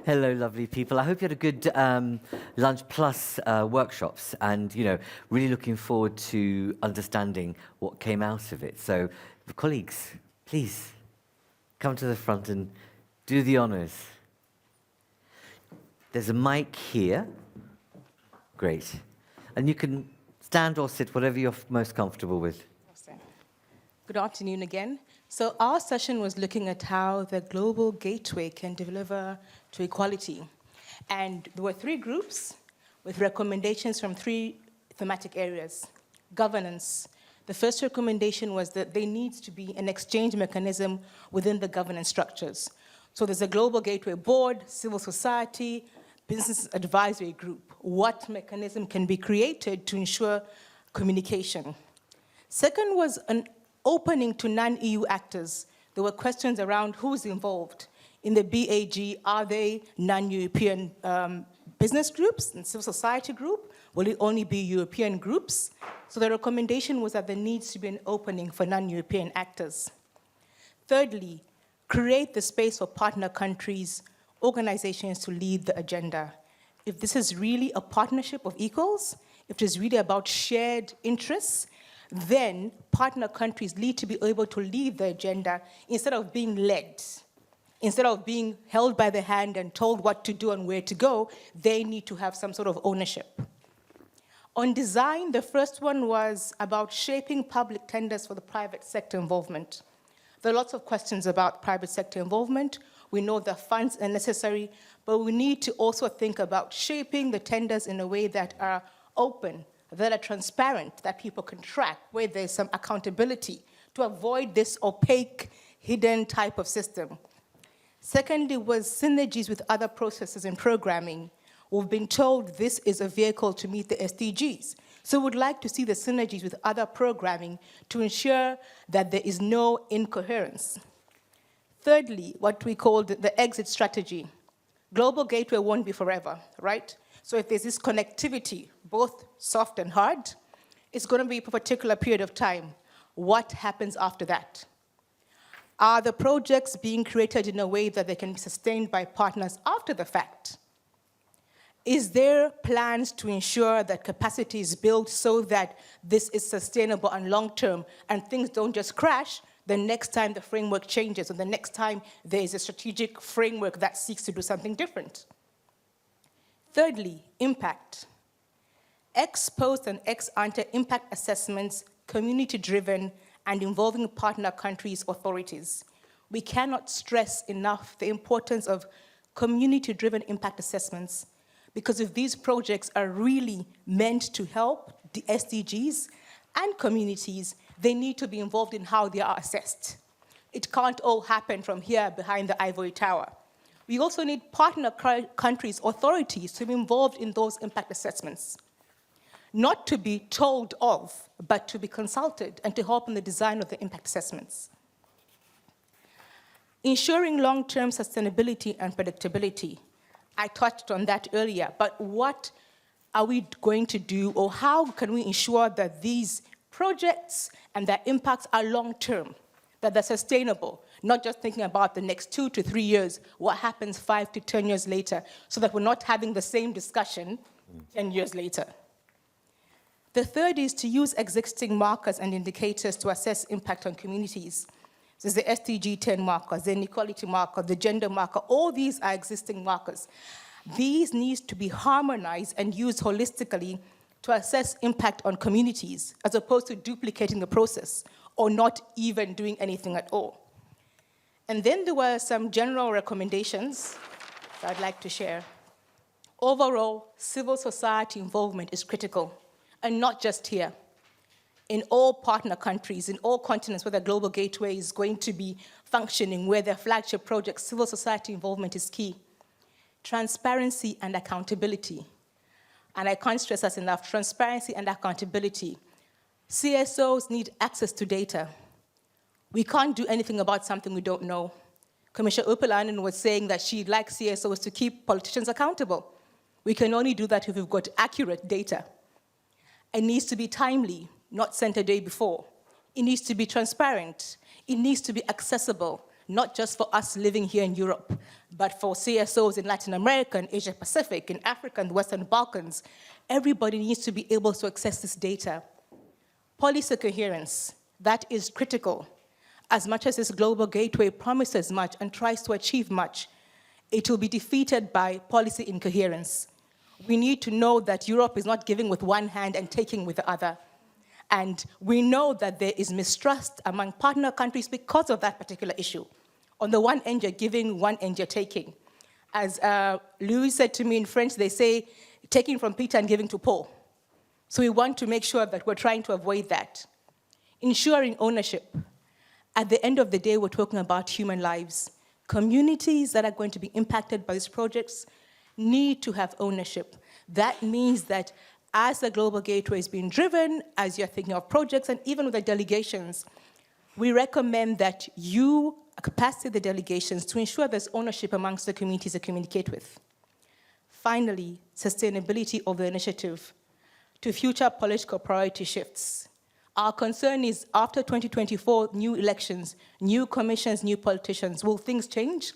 Hello, lovely people. I hope you had a good lunch plus workshops, and really looking forward to understanding what came out of it. So, colleagues, please come to the front and do the honors. There's a mic here. Great. And you can stand or sit, whatever you're most comfortable with. Good afternoon again. So our session was looking at how the global gateway can deliver to equality. And there were 3 groups with recommendations from 3 thematic areas. Governance. The first recommendation was that there needs to be an exchange mechanism within the governance structures. So there's a global gateway board, civil society, business advisory group. What mechanism can be created to ensure communication? Second was an opening to non-EU actors. There were questions around who's involved. In the BAG, are they non-European business groups and civil society group? Will it only be European groups? So the recommendation was that there needs to be an opening for non-European actors. Thirdly, create the space for partner countries, organizations to lead the agenda. If this is really a partnership of equals, if it is really about shared interests, then partner countries need to be able to lead the agenda instead of being led. Instead of being held by the hand and told what to do and where to go, they need to have some sort of ownership. On design, the first one was about shaping public tenders for the private sector involvement. There are lots of questions about private sector involvement. We know the funds are necessary, but we need to also think about shaping the tenders in a way that are open, that are transparent, that people can track, where there's some accountability to avoid this opaque, hidden type of system. Secondly was synergies with other processes in programming. We've been told this is a vehicle to meet the SDGs. So we'd like to see the synergies with other programming to ensure that there is no incoherence. Thirdly, what we called the exit strategy. Global gateway won't be forever, right? So if there's this connectivity, both soft and hard, it's going to be for a particular period of time. What happens after that? Are the projects being created in a way that they can be sustained by partners after the fact? Is there plans to ensure that capacity is built so that this is sustainable and long-term and things don't just crash the next time the framework changes or the next time there is a strategic framework that seeks to do something different? Thirdly, impact. Ex-post and ex-ante impact assessments, community-driven and involving partner countries' authorities. We cannot stress enough the importance of community-driven impact assessments, because if these projects are really meant to help the SDGs and communities, they need to be involved in how they are assessed. It can't all happen from here behind the ivory tower. We also need partner countries' authorities to be involved in those impact assessments. Not to be told of, but to be consulted and to help in the design of the impact assessments. Ensuring long-term sustainability and predictability. I touched on that earlier, but what are we going to do, or how can we ensure that these projects and their impacts are long-term, that they're sustainable, not just thinking about the next 2 to 3 years, what happens 5 to 10 years later, so that we're not having the same discussion 10 years later. The third is to use existing markers and indicators to assess impact on communities. There's the SDG 10 markers, the inequality marker, the gender marker, all these are existing markers. These need to be harmonized and used holistically to assess impact on communities, as opposed to duplicating the process or not even doing anything at all. And then there were some general recommendations that I'd like to share. Overall, civil society involvement is critical, and not just here. In all partner countries, in all continents where the global gateway is going to be functioning, where their flagship projects, civil society involvement is key. Transparency and accountability. And I can't stress that enough, transparency and accountability. CSOs need access to data. We can't do anything about something we don't know. Commissioner Upelainen was saying that she'd like CSOs to keep politicians accountable. We can only do that if we've got accurate data. It needs to be timely, not sent a day before. It needs to be transparent. It needs to be accessible, not just for us living here in Europe, but for CSOs in Latin America and Asia Pacific, in Africa and the Western Balkans. Everybody needs to be able to access this data. Policy coherence, that is critical. As much as this global gateway promises much and tries to achieve much, it will be defeated by policy incoherence. We need to know that Europe is not giving with one hand and taking with the other. And we know that there is mistrust among partner countries because of that particular issue. On the one end, you're giving, one end, you're taking. As Louis said to me in French, they say, taking from Peter and giving to Paul. So we want to make sure that we're trying to avoid that. Ensuring ownership. At the end of the day, we're talking about human lives. Communities that are going to be impacted by these projects need to have ownership. That means that as the Global Gateway is being driven, as you're thinking of projects, and even with the delegations, we recommend that you capacity the delegations to ensure there's ownership amongst the communities they communicate with. Finally, sustainability of the initiative to future political priority shifts. Our concern is after 2024, new elections, new commissions, new politicians, will things change?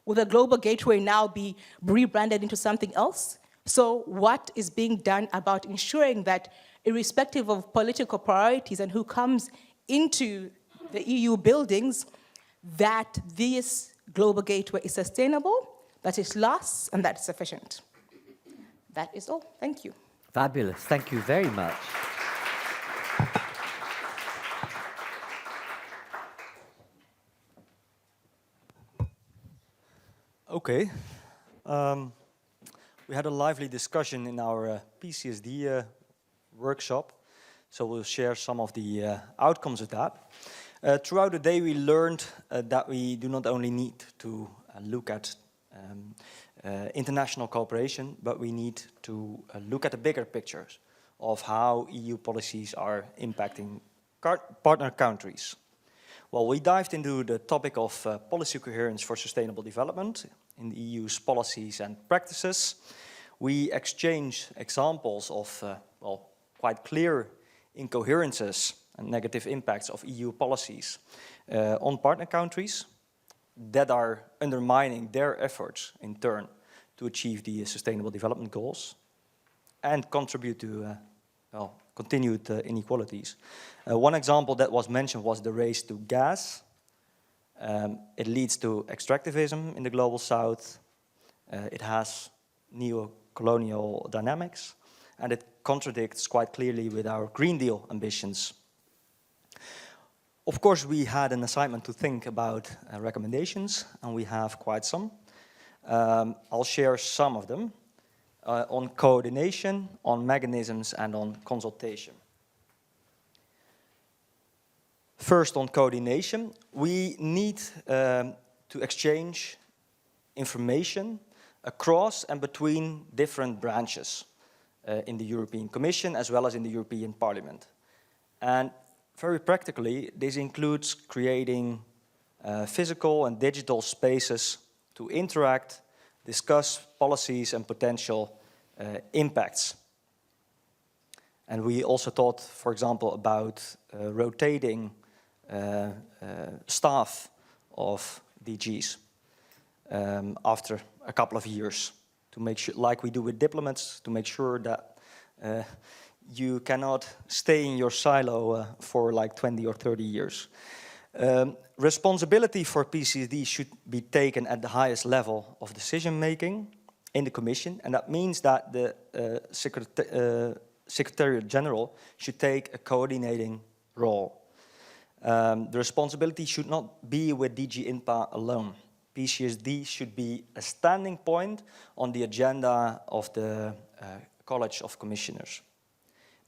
Will the Global Gateway now be rebranded into something else? So what is being done about ensuring that irrespective of political priorities and who comes into the EU buildings, that this Global Gateway is sustainable, that it lasts, and that it's sufficient? That is all. Thank you. Fabulous. Thank you very much. Okay. We had a lively discussion in our PCSD workshop, so we'll share some of the outcomes of that. Throughout the day, we learned that we do not only need to look at international cooperation, but we need to look at the bigger pictures of how EU policies are impacting partner countries. Well, we dived into the topic of policy coherence for sustainable development in the EU's policies and practices. We exchanged examples of quite clear incoherences and negative impacts of EU policies on partner countries that are undermining their efforts in turn to achieve the Sustainable Development Goals and contribute to continued inequalities. One example that was mentioned was the race to gas. It leads to extractivism in the global south. It has neo-colonial dynamics, and it contradicts quite clearly with our Green Deal ambitions. Of course, we had an assignment to think about recommendations, and we have quite some. I'll share some of them on coordination, on mechanisms, and on consultation. First, on coordination, we need to exchange information across and between different branches in the European Commission as well as in the European Parliament. And very practically, this includes creating physical and digital spaces to interact, discuss policies and potential impacts. And we also thought, for example, about rotating staff of DGs after a couple of years, to make sure, like we do with diplomats, to make sure that you cannot stay in your silo for like 20 or 30 years. Responsibility for PCSD should be taken at the highest level of decision-making in the Commission, and that means that the Secretariat General should take a coordinating role. The responsibility should not be with DG INTPA alone. PCSD should be a standing point on the agenda of the College of Commissioners.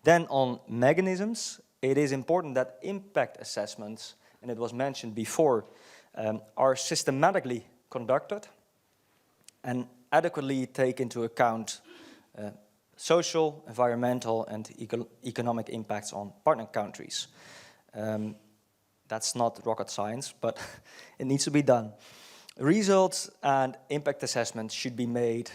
Then on mechanisms, it is important that impact assessments, and it was mentioned before, are systematically conducted and adequately take into account social, environmental, and economic impacts on partner countries. That's not rocket science, but it needs to be done. Results and impact assessments should be made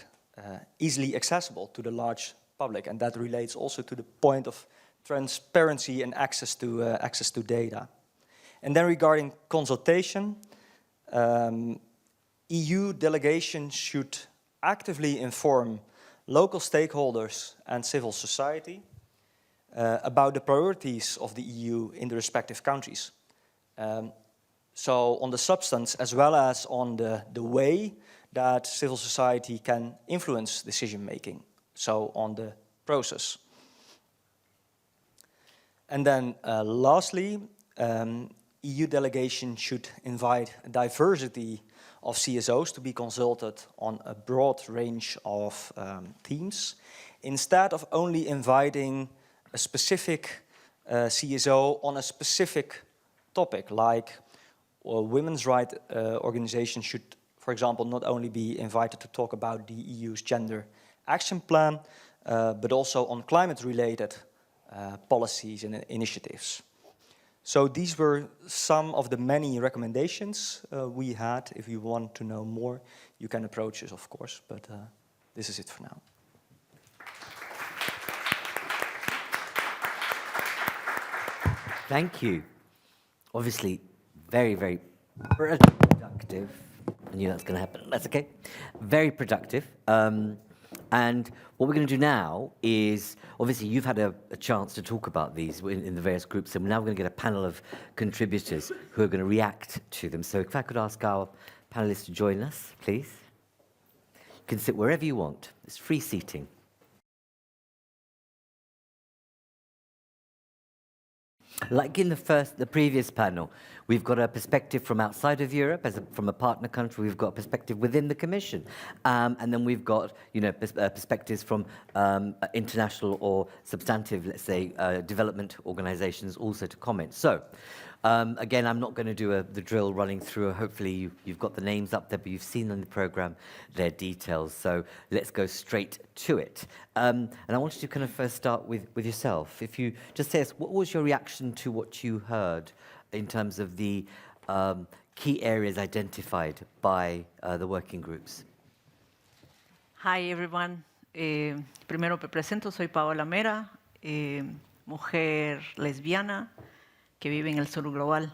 easily accessible to the large public, and that relates also to the point of transparency and access to data. And then regarding consultation, EU delegations should actively inform local stakeholders and civil society about the priorities of the EU in the respective countries. So on the substance as well as on the way that civil society can influence decision making, so on the process. And then lastly, EU delegation should invite a diversity of CSOs to be consulted on a broad range of themes, instead of only inviting a specific CSO on a specific topic, like women's rights organizations should, for example, not only be invited to talk about the EU's gender action plan, but also on climate-related policies and initiatives. So these were some of the many recommendations we had. If you want to know more, you can approach us, of course, but this is it for now. Thank you. Obviously, very, very productive. I knew that's going to happen. That's okay. Very productive. And what we're going to do now is, obviously, you've had a chance to talk about these in the various groups, and now we're going to get a panel of contributors who are going to react to them. So if I could ask our panelists to join us, please. You can sit wherever you want. It's free seating. Like in the previous panel, we've got a perspective from outside of Europe, from a partner country. We've got a perspective within the Commission, and then we've got, perspectives from international or substantive, let's say, development organisations also to comment. So, again, I'm not going to do the drill running through. Hopefully, you've got the names up there, but you've seen on the programme their details. So let's go straight to it. And I wanted to kind of first start with yourself. If you just say us, what was your reaction to what you heard in terms of the key areas identified by the working groups? Hi, everyone. Primero me presento, soy Paola Mera, mujer lesbiana que vive en el sur global.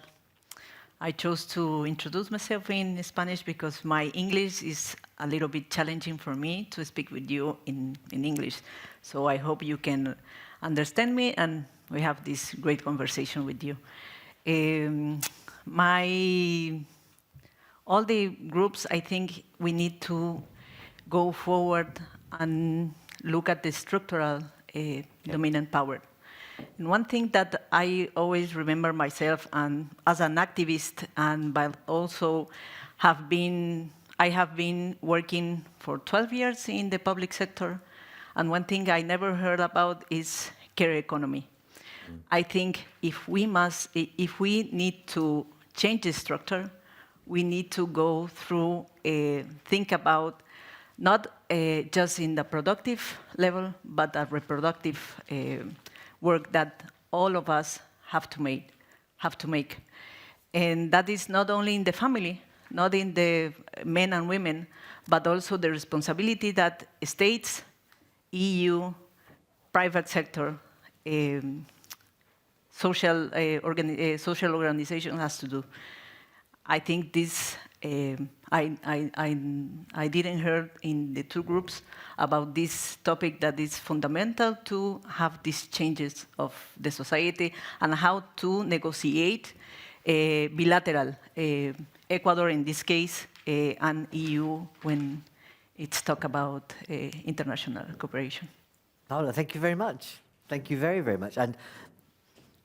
I chose to introduce myself in Spanish because my English is a little bit challenging for me to speak with you in English. So I hope you can understand me and we have this great conversation with you. All the groups, I think we need to go forward and look at the structural dominant power. And one thing that I always remember myself, and as an activist, but also I have been working for 12 years in the public sector, and one thing I never heard about is care economy. I think if we need to change the structure, we need to go through, think about not just in the productive level, but a reproductive work that all of us have to make. And that is not only in the family, not in the men and women, but also the responsibility that states, EU, private sector, social organization has to do. I think this, I didn't hear in the two groups about this topic that is fundamental to have these changes of the society and how to negotiate bilateral, Ecuador in this case, and EU when it's talk about international cooperation. Paola, thank you very much. Thank you very, very much. And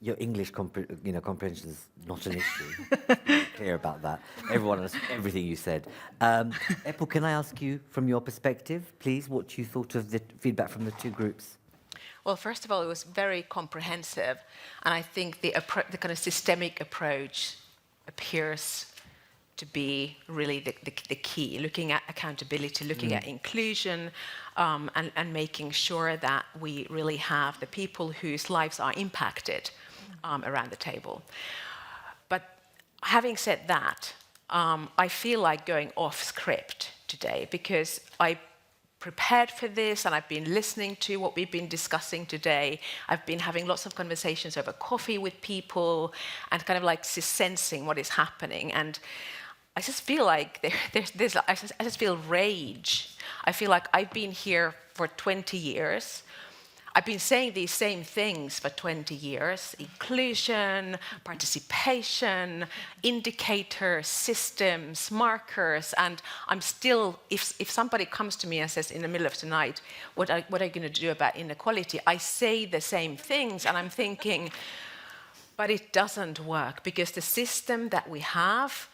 your English comprehension is not an issue. Clear about that. Everyone understood everything you said. Eppu, can I ask you, from your perspective, please, what you thought of the feedback from the two groups? Well, first of all, it was very comprehensive, and I think the kind of systemic approach appears to be really the key, looking at accountability, looking at inclusion, and making sure that we really have the people whose lives are impacted around the table. But having said that, I feel like going off script today because I prepared for this and I've been listening to what we've been discussing today. I've been having lots of conversations over coffee with people and kind of like sensing what is happening. And I just feel like I just feel rage. I feel like I've been here for 20 years. I've been saying these same things for 20 years: inclusion, participation, indicators, systems, markers, and I'm still, if somebody comes to me and says in the middle of the night, what are you going to do about inequality? I say the same things, and I'm thinking, but it doesn't work, because the system that we have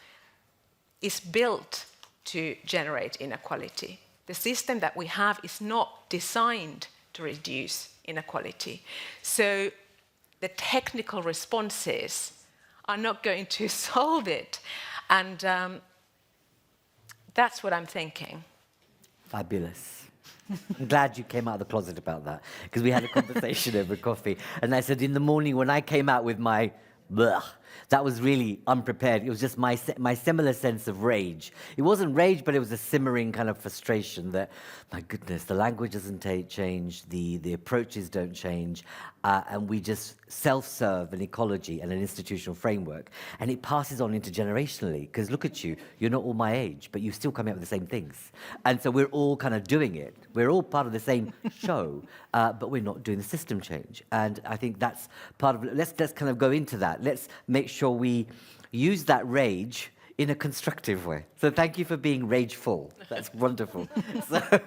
is built to generate inequality. The system that we have is not designed to reduce inequality. So the technical responses are not going to solve it. And that's what I'm thinking. Fabulous. I'm glad you came out of the closet about that, because we had a conversation over coffee, and I said in the morning when I came out with my bleh, that was really unprepared. It was just my similar sense of rage. It wasn't rage, but it was a simmering kind of frustration that, my goodness, the language doesn't change, the approaches don't change, and we just self-serve an ecology and an institutional framework, and it passes on intergenerationally, because look at you, you're not all my age, but you still come out with the same things. And so we're all kind of doing it. We're all part of the same show, but we're not doing the system change. And I think that's part of it. Let's kind of go into that. Let's make sure we use that rage in a constructive way. So thank you for being rageful. That's wonderful. So,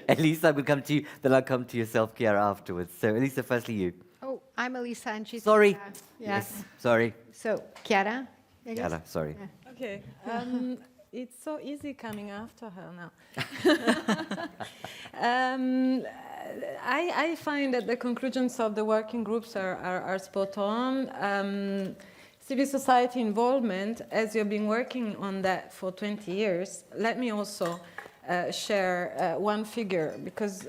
Elisa, we'll come to you, then I'll come to yourself, Chiara, afterwards. So, Elisa, firstly you. Oh, I'm Elisa, and she's... Sorry. Yes. Sorry. So, Chiara? I guess? Chiara, sorry. Yeah. Okay. It's so easy coming after her now. I find that the conclusions of the working groups are spot on. Civil society involvement, as you've been working on that for 20 years, let me also share one figure, because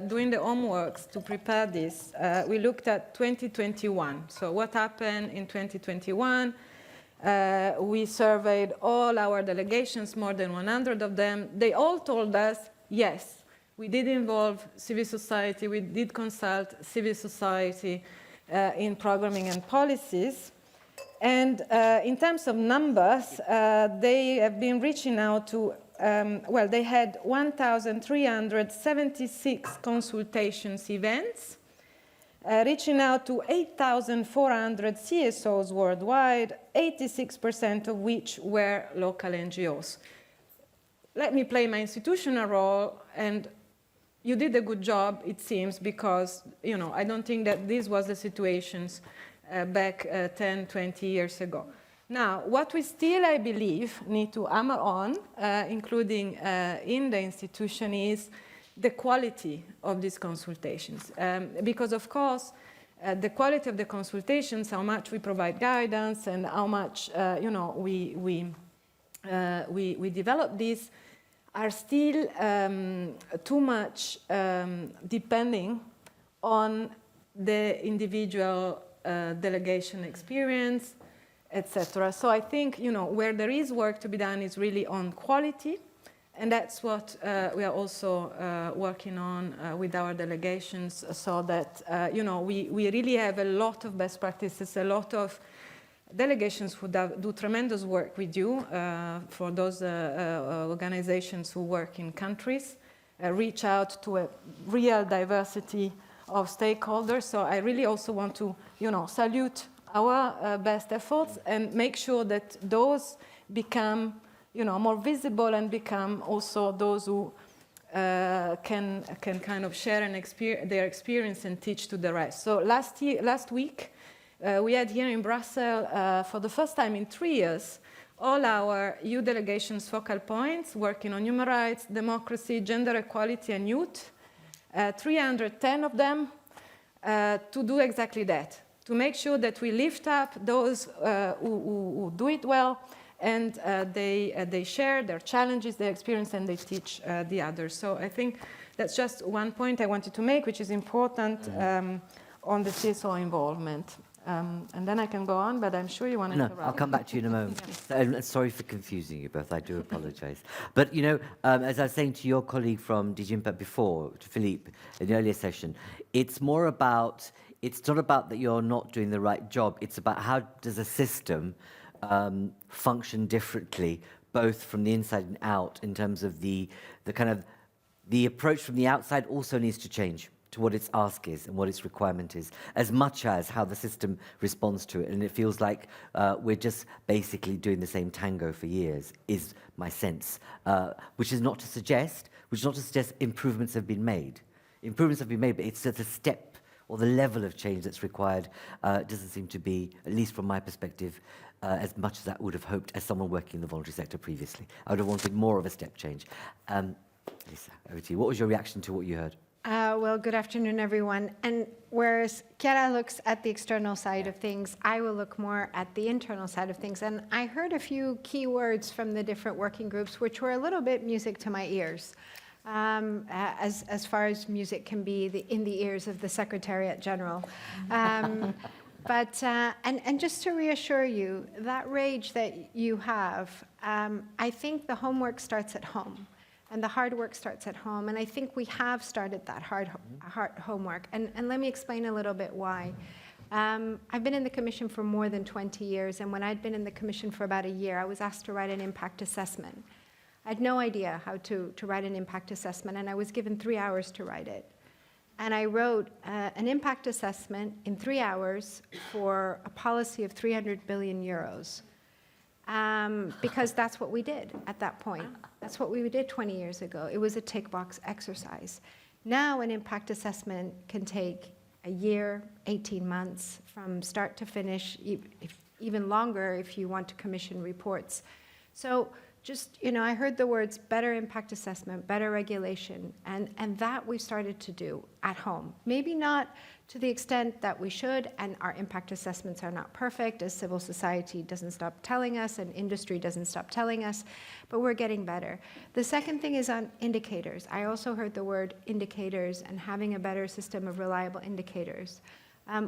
doing the homeworks to prepare this, we looked at 2021. So what happened in 2021? We surveyed all our delegations, more than 100 of them. They all told us, yes, we did involve civil society, we did consult civil society in programming and policies. And in terms of numbers, they have been reaching out to, well, they had 1,376 consultations events, reaching out to 8,400 CSOs worldwide, 86% of which were local NGOs. Let me play my institutional role, and you did a good job, it seems, because, you know, I don't think that this was the situations back 10, 20 years ago. Now, what we still, I believe, need to hammer on, including in the institution, is the quality of these consultations. Because, of course, the quality of the consultations, how much we provide guidance and how much, you know, we develop these, are still too much depending on the individual delegation experience, etc. So I think, you know, where there is work to be done is really on quality, and that's what we are also working on with our delegations, so that, you know, we really have a lot of best practices, a lot of delegations who do tremendous work with you for those organizations who work in countries, reach out to a real diversity of stakeholders. So I really also want to, you know, salute our best efforts and make sure that those become, you know, more visible and become also those who can kind of share their experience and teach to the rest. So last week, we had here in Brussels, for the first time in 3 years, all our EU delegations' focal points working on human rights, democracy, gender equality, and youth. 310 of them to do exactly that, to make sure that we lift up those who do it well, and they share their challenges, their experience, and they teach the others. So I think that's just one point I wanted to make, which is important on the CSO involvement. And then I can go on, but I'm sure you want to interrupt. No, I'll come back to you in a moment. Sorry for confusing you both. I do apologise. But, you know, as I was saying to your colleague from DG INTPA before, to Philippe, in the earlier session, it's more about, it's not about that you're not doing the right job. It's about how does a system function differently both from the inside and out in terms of the kind of the approach from the outside also needs to change to what its ask is and what its requirement is, as much as how the system responds to it. And it feels like we're just basically doing the same tango for years, is my sense, which is not to suggest improvements have been made. Improvements have been made, but it's the step or the level of change that's required doesn't seem to be, at least from my perspective, as much as I would have hoped as someone working in the voluntary sector previously. I would have wanted more of a step change. Elisa, over to you. What was your reaction to what you heard? Well, good afternoon, everyone. And whereas Chiara looks at the external side of things, I will look more at the internal side of things. And I heard a few key words from the different working groups, which were a little bit music to my ears, as far as music can be in the ears of the Secretariat General. But just to reassure you, that rage that you have, I think the homework starts at home. And the hard work starts at home. And I think we have started that hard homework. And let me explain a little bit why. I've been in the Commission for more than 20 years. And when I'd been in the Commission for about a year, I was asked to write an impact assessment. I had no idea how to write an impact assessment. And I was given 3 hours to write it. And I wrote an impact assessment in 3 hours for a policy of 300 billion euros. Because that's what we did at that point. That's what we did 20 years ago. It was a tick box exercise. Now an impact assessment can take a year, 18 months from start to finish, even longer if you want to commission reports. So just, I heard the words better impact assessment, better regulation, and that we've started to do at home. Maybe not to the extent that we should, and our impact assessments are not perfect, as civil society doesn't stop telling us and industry doesn't stop telling us, but we're getting better. The second thing is on indicators. I also heard the word indicators and having a better system of reliable indicators.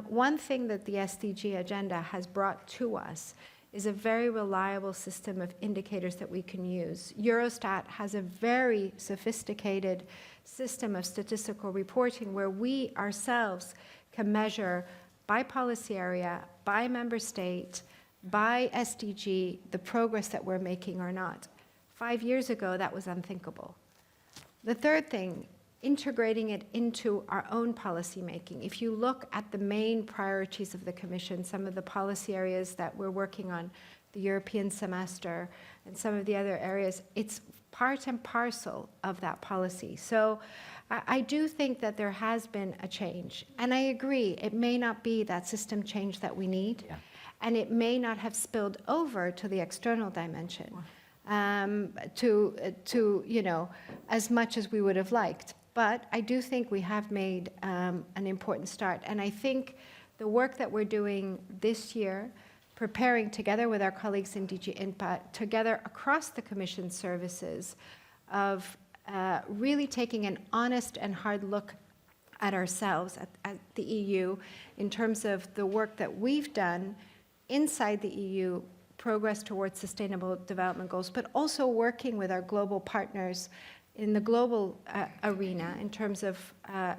One thing that the SDG agenda has brought to us is a very reliable system of indicators that we can use. Eurostat has a very sophisticated system of statistical reporting where we ourselves can measure by policy area, by member state, by SDG, the progress that we're making or not. 5 years ago, that was unthinkable. The third thing, integrating it into our own policy making. If you look at the main priorities of the Commission, some of the policy areas that we're working on, the European semester and some of the other areas, it's part and parcel of that policy. So I do think that there has been a change. And I agree, it may not be that system change that we need, and it may not have spilled over to the external dimension as much as we would have liked. But I do think we have made an important start. And I think the work that we're doing this year, preparing together with our colleagues in DG INTPA, together across the Commission services, of really taking an honest and hard look at ourselves, at the EU, in terms of the work that we've done inside the EU, progress towards sustainable development goals, but also working with our global partners in the global arena in terms of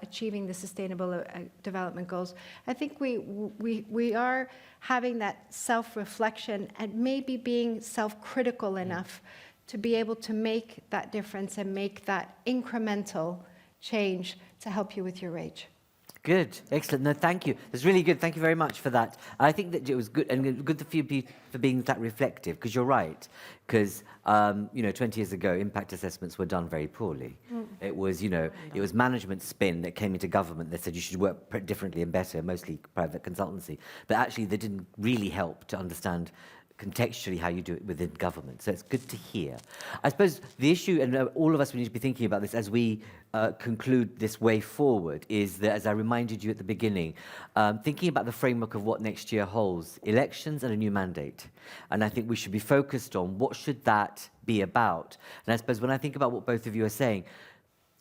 achieving the sustainable development goals. I think we are having that self-reflection and maybe being self-critical enough to be able to make that difference and make that incremental change to help you with your rage. Good, excellent. No, thank you. It's really good. Thank you very much for that. I think that it was good, and good for you for being that reflective, because you're right. Because 20 years ago, impact assessments were done very poorly. It was, it was management spin that came into government that said you should work differently and better, mostly private consultancy. But actually, they didn't really help to understand contextually how you do it within government. So it's good to hear. I suppose the issue, and all of us, we need to be thinking about this as we conclude this way forward, is that, as I reminded you at the beginning, thinking about the framework of what next year holds, elections and a new mandate. And I think we should be focused on what should that be about. And I suppose when I think about what both of you are saying,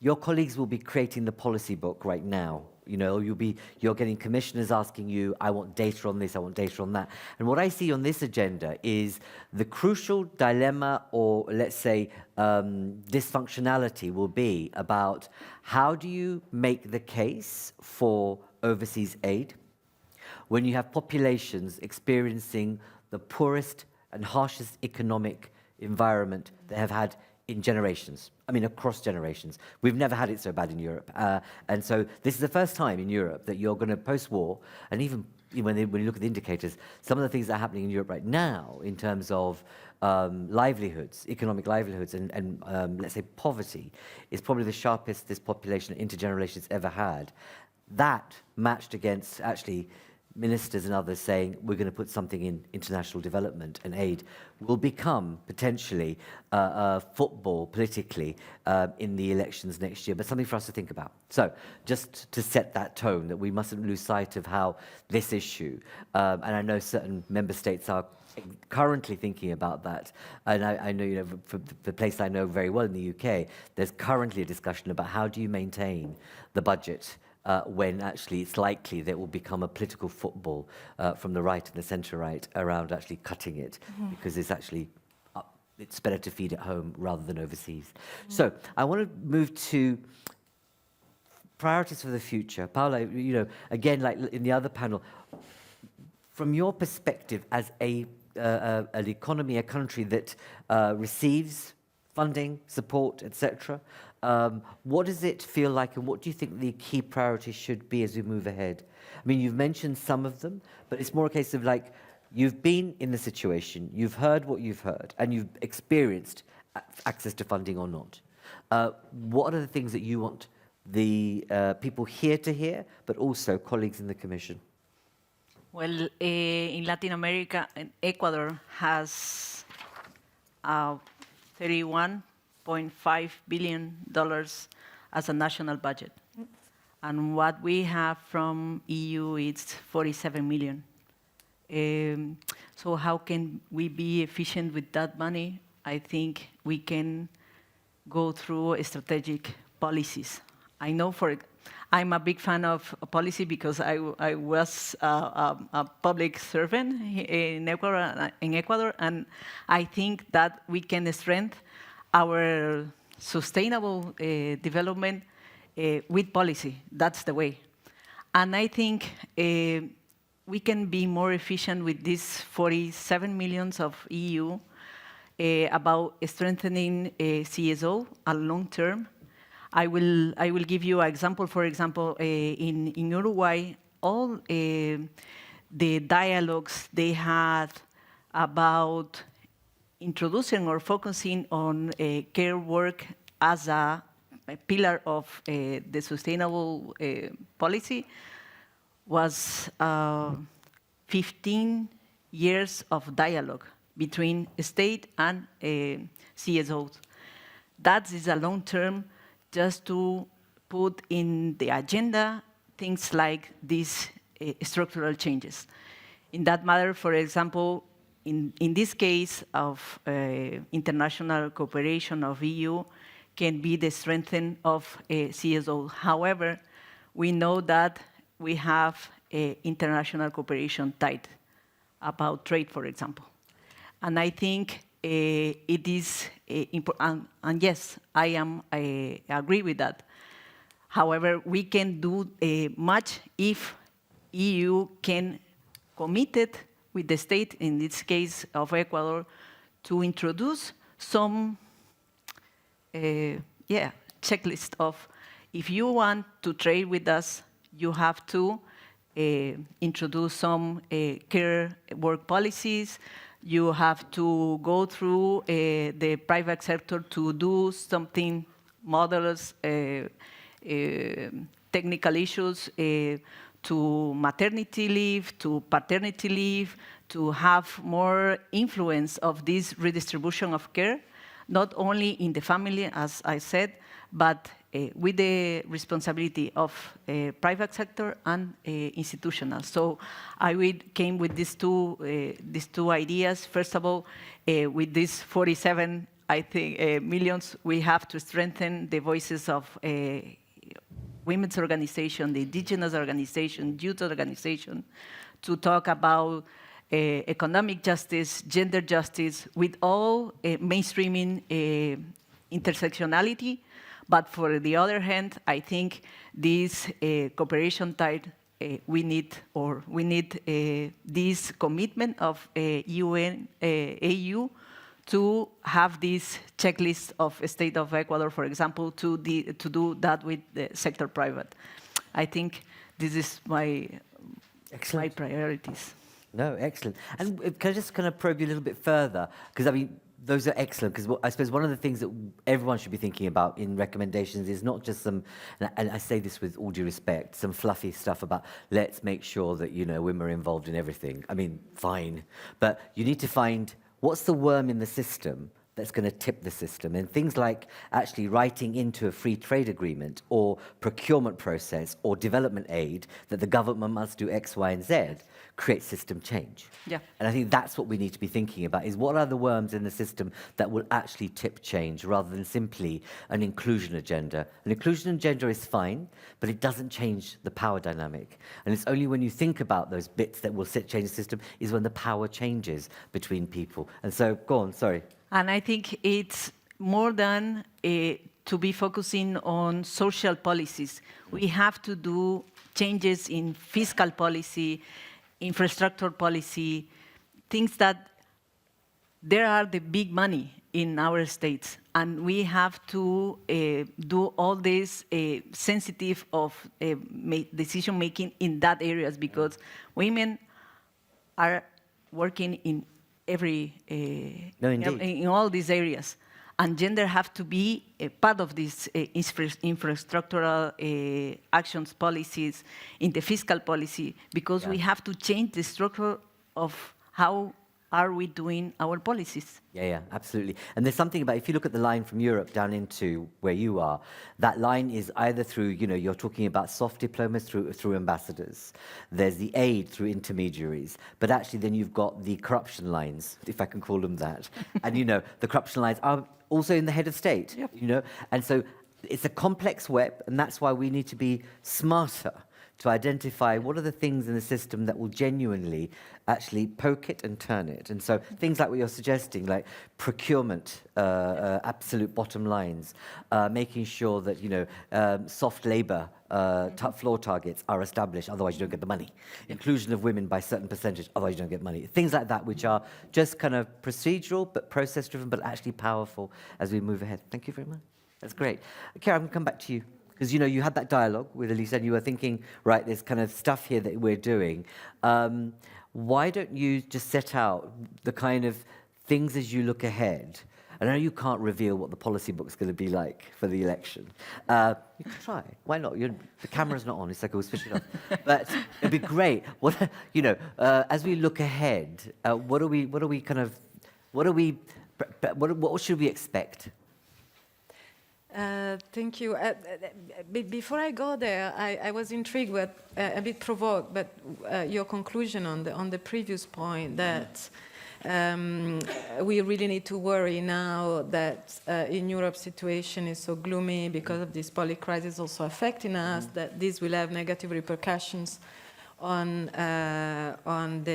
your colleagues will be creating the policy book right now. You're getting commissioners asking you, I want data on this, I want data on that. And what I see on this agenda is the crucial dilemma, or let's say dysfunctionality, will be about how do you make the case for overseas aid when you have populations experiencing the poorest and harshest economic environment they have had in generations. I mean, across generations. We've never had it so bad in Europe. And so this is the first time in Europe that you're going to, post-war, and even when you look at the indicators, some of the things that are happening in Europe right now in terms of livelihoods, economic livelihoods, and let's say poverty, is probably the sharpest this population intergenerations ever had. That matched against actually ministers and others saying we're going to put something in international development and aid will become potentially football politically in the elections next year, but something for us to think about. So just to set that tone that we mustn't lose sight of how this issue, and I know certain member states are currently thinking about that, and I know, you know, for the place I know very well in the UK, there's currently a discussion about how do you maintain the budget when actually it's likely that it will become a political football from the right and the centre-right around actually cutting it, because it's actually, it's better to feed at home rather than overseas. So I want to move to priorities for the future. Paola, you know, again, like in the other panel, from your perspective as an economy, a country that receives funding, support, etc., what does it feel like, and what do you think the key priorities should be as we move ahead? I mean, you've mentioned some of them, but it's more a case of like, you've been in the situation, you've heard what you've heard, and you've experienced access to funding or not. What are the things that you want the people here to hear, but also colleagues in the Commission? Well, in Latin America, Ecuador has $31.5 billion as a national budget. And what we have from EU is 47 million. So how can we be efficient with that money? I think we can go through strategic policies. I know I'm a big fan of policy because I was a public servant in Ecuador, and I think that we can strengthen our sustainable development with policy. That's the way. And I think we can be more efficient with these 47 millions of EU about strengthening CSO at long term. I will give you an example. For example, in Uruguay, all the dialogues they had about introducing or focusing on care work as a pillar of the sustainable policy was 15 years of dialogue between state and CSOs. That is a long term, just to put in the agenda things like these structural changes. In that matter, for example, in this case of international cooperation of EU can be the strengthening of CSO. However, we know that we have international cooperation tied about trade, for example. And I think it is important, and yes, I agree with that. However, we can do much if EU can commit it with the state, in this case of Ecuador, to introduce some checklist of, if you want to trade with us, you have to introduce some care work policies. You have to go through the private sector to do something, models, technical issues, to maternity leave, to paternity leave, to have more influence of this redistribution of care, not only in the family, as I said, but with the responsibility of private sector and institutional. So I came with these two ideas. First of all, with these 47, I think, millions, we have to strengthen the voices of women's organization, the indigenous organization, youth organization, to talk about economic justice, gender justice, with all mainstreaming intersectionality. But for the other hand, I think this cooperation type, we need this commitment of AU to have this checklist of state of Ecuador, for example, to do that with the sector private. I think this is my priorities. No, excellent. And can I just kind of probe you a little bit further? Because, I mean, those are excellent, because I suppose one of the things that everyone should be thinking about in recommendations is not just some, and I say this with all due respect, some fluffy stuff about let's make sure that, you know, women are involved in everything. I mean, fine. But you need to find what's the worm in the system that's going to tip the system. And things like actually writing into a free trade agreement or procurement process or development aid that the government must do X, Y, and Z creates system change. Yeah. And I think that's what we need to be thinking about, is what are the worms in the system that will actually tip change rather than simply an inclusion agenda. An inclusion agenda is fine, but it doesn't change the power dynamic. And it's only when you think about those bits that will change the system is when the power changes between people. And so, go on, sorry. And I think it's more than to be focusing on social policies. We have to do changes in fiscal policy, infrastructure policy, things that there are the big money in our states. And we have to do all this sensitive of decision making in that areas, because women are working in in all these areas, and gender have to be a part of these infrastructural actions policies, in the fiscal policy, because we have to change the structure of how are we doing our policies. Yeah, absolutely. And there's something about, if you look at the line from Europe down into where you are, that line is either through, you know, you're talking about soft diplomas through ambassadors. There's the aid through intermediaries. But actually then you've got the corruption lines, if I can call them that. And, you know, the corruption lines are also in the head of state, you know. And so it's a complex web, and that's why we need to be smarter to identify what are the things in the system that will genuinely actually poke it and turn it. And so things like what you're suggesting, like procurement, absolute bottom lines, making sure that, you know, soft labor floor targets are established, otherwise you don't get the money. Inclusion of women by a certain percentage, otherwise you don't get money. Things like that, which are just kind of procedural, but process-driven, but actually powerful as we move ahead. Thank you very much. That's great. Chiara, I'm going to come back to you. Because, you know, you had that dialogue with Elisa and you were thinking, right, there's kind of stuff here that we're doing. Why don't you just set out the kind of things as you look ahead? I know you can't reveal what the policy book's going to be like for the election. You can try. Why not? The camera's not on. It's like, we'll switch it off. But it'd be great. What, you know, as we look ahead, what should we expect? Thank you. Before I go there, I was intrigued, but a bit provoked, but your conclusion on the previous point that we really need to worry now that in Europe situation is so gloomy because of this poly crisis also affecting us, that this will have negative repercussions on and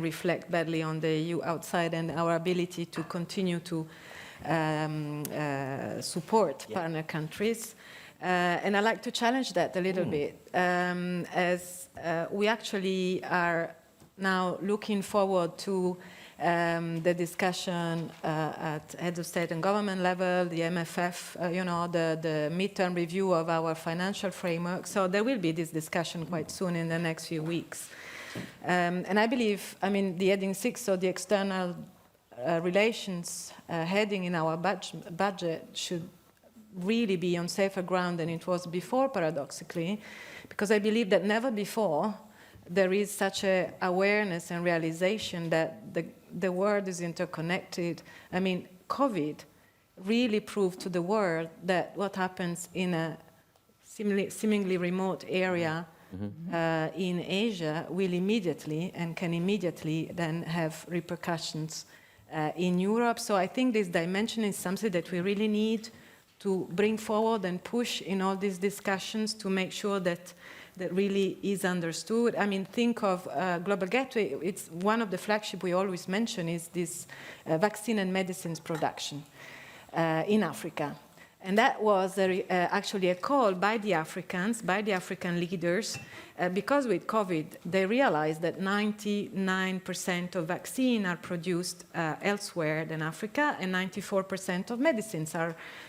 reflect badly on the EU outside and our ability to continue to support partner countries. And I like to challenge that a little bit, as we actually are now looking forward to the discussion at head of state and government level, the MFF, you know, the midterm review of our financial framework. So there will be this discussion quite soon in the next few weeks. And I believe, I mean, the heading 6, so the external relations heading in our budget should really be on safer ground than it was before, paradoxically, because I believe that never before there is such an awareness and realization that the world is interconnected. I mean, COVID really proved to the world that what happens in a seemingly remote area in Asia will immediately and can immediately then have repercussions in Europe. So I think this dimension is something that we really need to bring forward and push in all these discussions to make sure that that really is understood. I mean, think of Global Gateway. It's one of the flagship we always mention is this vaccine and medicines production in Africa. And that was actually a call by the Africans, by the African leaders, because with COVID, they realized that 99% of vaccines are produced elsewhere than Africa, and 94% of medicines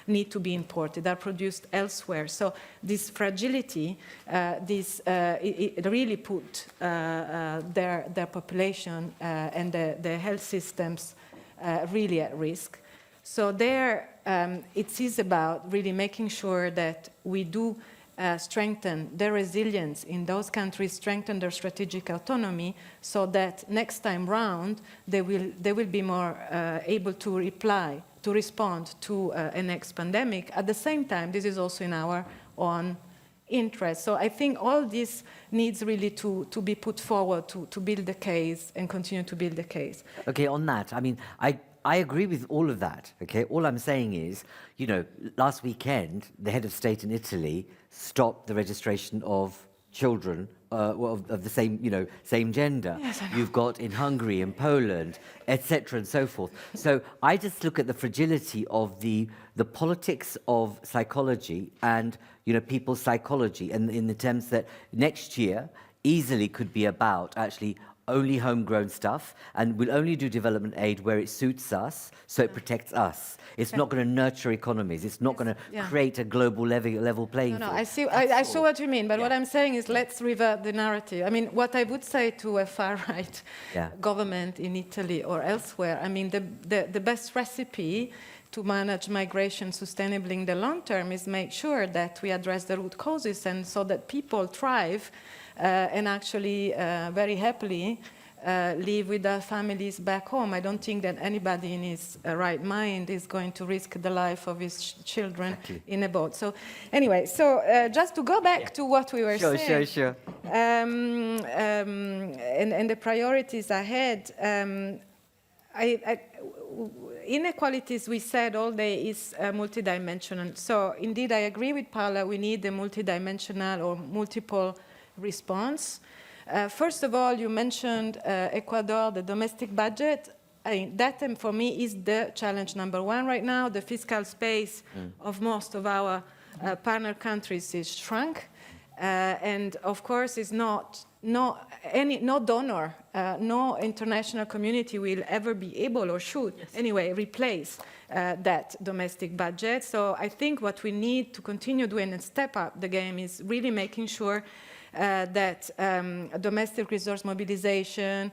need to be imported, are produced elsewhere. So this fragility, it really put their population and the health systems really at risk. So there, it is about really making sure that we do strengthen their resilience in those countries, strengthen their strategic autonomy, so that next time round they will be more able to respond to a next pandemic. At the same time, this is also in our own interest. So I think all this needs really to be put forward to build the case and continue to build the case. Okay, on that, I mean, I agree with all of that, okay? All I'm saying is, you know, last weekend, the head of state in Italy stopped the registration of children of the same, you know, same gender. Yes, I know. You've got in Hungary and Poland, etc., and so forth. So I just look at the fragility of the politics of psychology and, you know, people's psychology, and in the terms that next year easily could be about actually only homegrown stuff, and we'll only do development aid where it suits us, so it protects us. It's not going to nurture economies. It's not going to create a global level playing field. I see what you mean, but what I'm saying is let's revert the narrative. I mean, what I would say to a far-right government in Italy or elsewhere, I mean, the best recipe to manage migration sustainably in the long term is make sure that we address the root causes, and so that people thrive and actually very happily live with their families back home. I don't think that anybody in his right mind is going to risk the life of his children in a boat. So anyway, just to go back to what we were saying. Sure. And the priorities ahead, inequalities, we said all day, is multidimensional. So indeed, I agree with Paola, we need a multidimensional or multiple response. First of all, you mentioned Ecuador, the domestic budget. I mean, that for me is the challenge number one right now. The fiscal space of most of our partner countries is shrunk. And of course, is no donor, no international community will ever be able or should anyway replace that domestic budget. So I think what we need to continue doing and step up the game is really making sure that domestic resource mobilization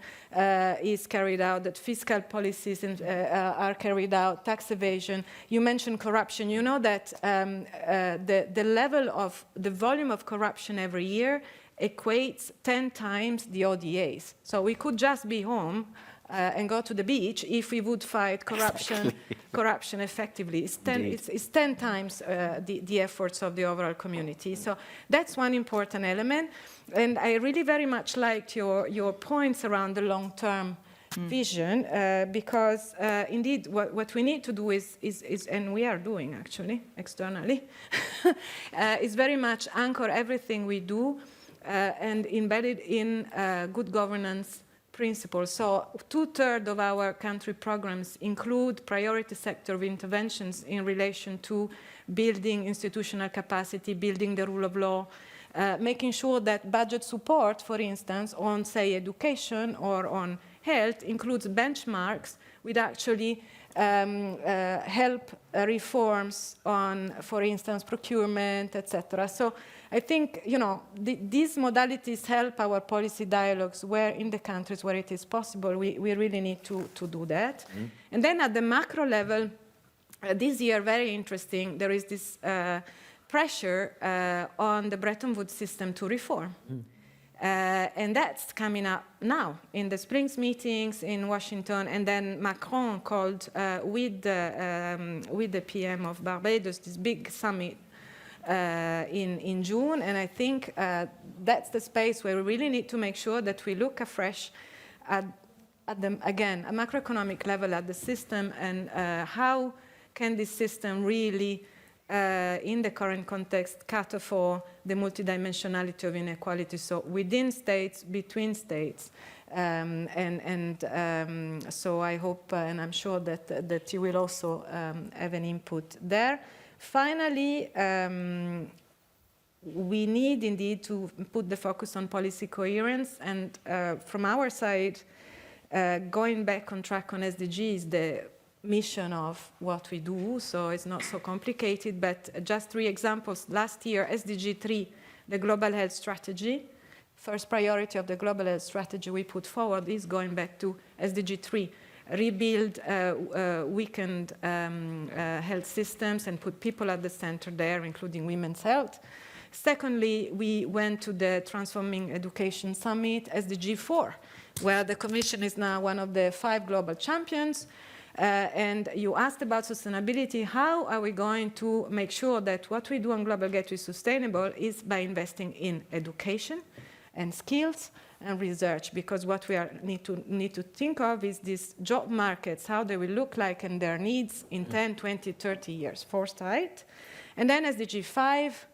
is carried out, that fiscal policies are carried out, tax evasion. You mentioned corruption. You know that the level of the volume of corruption every year equates 10 times the ODAs. So we could just be home and go to the beach if we would fight corruption effectively. It's 10 times the efforts of the overall community. So that's one important element. And I really very much liked your points around the long-term vision, because indeed what we need to do is, and we are doing actually externally, is very much anchor everything we do and embedded in good governance principles. So 2/3 of our country programs include priority sector of interventions in relation to building institutional capacity, building the rule of law, making sure that budget support, for instance, on, say, education or on health includes benchmarks which actually help reforms on, for instance, procurement, etc. So I think, you know, these modalities help our policy dialogues where in the countries where it is possible, we really need to do that. And then at the macro level, this year, very interesting, there is this pressure on the Bretton Woods system to reform. And that's coming up now in the Springs meetings in Washington, and then Macron called with the PM of Barbados this big summit in June, and I think that's the space where we really need to make sure that we look afresh at the, again, a macroeconomic level at the system, and how can this system really in the current context, cater for the multidimensionality of inequality, so within states, between states. So I hope, and I'm sure that you will also have an input there. Finally, we need indeed to put the focus on policy coherence, and from our side, going back on track on SDG is the mission of what we do, so it's not so complicated, but just 3 examples. Last year, SDG 3, the Global Health Strategy, first priority of the Global Health Strategy we put forward is going back to SDG 3, rebuild weakened health systems and put people at the center there, including women's health. Secondly, we went to the Transforming Education Summit, SDG 4, where the Commission is now one of the 5 global champions. And you asked about sustainability. How are we going to make sure that what we do on Global Gateway is sustainable is by investing in education and skills and research, because what we need to think of is these job markets, how they will look like and their needs in 10, 20, 30 years, foresight. And then SDG 5,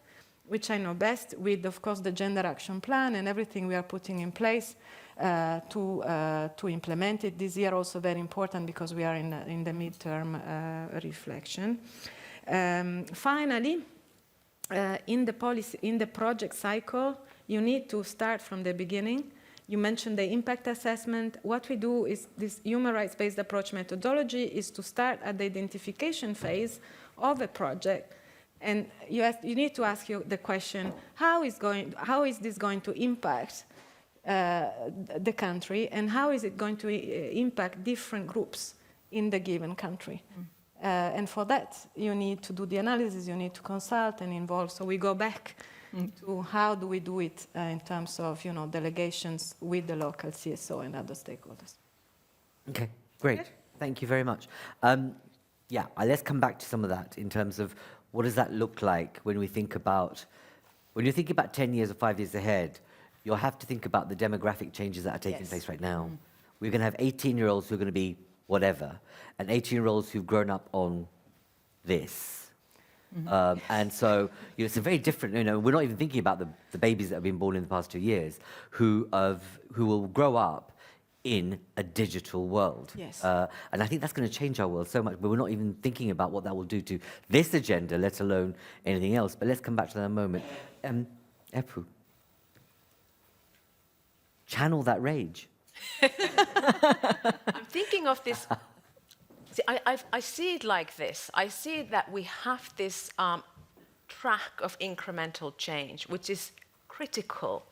which I know best, with, of course, the Gender Action Plan and everything we are putting in place to implement it. This year also very important because we are in the midterm reflection. Finally, in the project cycle, you need to start from the beginning. You mentioned the impact assessment. What we do is this human rights-based approach methodology is to start at the identification phase of a project. And you need to ask the question, how is this going to impact the country, and how is it going to impact different groups in the given country? And for that, you need to do the analysis, you need to consult and involve. So we go back to how do we do it in terms of delegations with the local CSO and other stakeholders. Okay, great. Good. Thank you very much. Let's come back to some of that in terms of what does that look like when you think about 10 years or 5 years ahead. You'll have to think about the demographic changes that are taking place right now. We're going to have 18-year-olds who are going to be whatever, and 18-year-olds who've grown up on this. And so it's a very different, we're not even thinking about the babies that have been born in the past 2 years who will grow up in a digital world. Yes. And I think that's going to change our world so much, but we're not even thinking about what that will do to this agenda, let alone anything else. But let's come back to that in a moment. Eppu, channel that rage. I'm thinking of this. See, I see it like this. I see it that we have this track of incremental change, which is critical.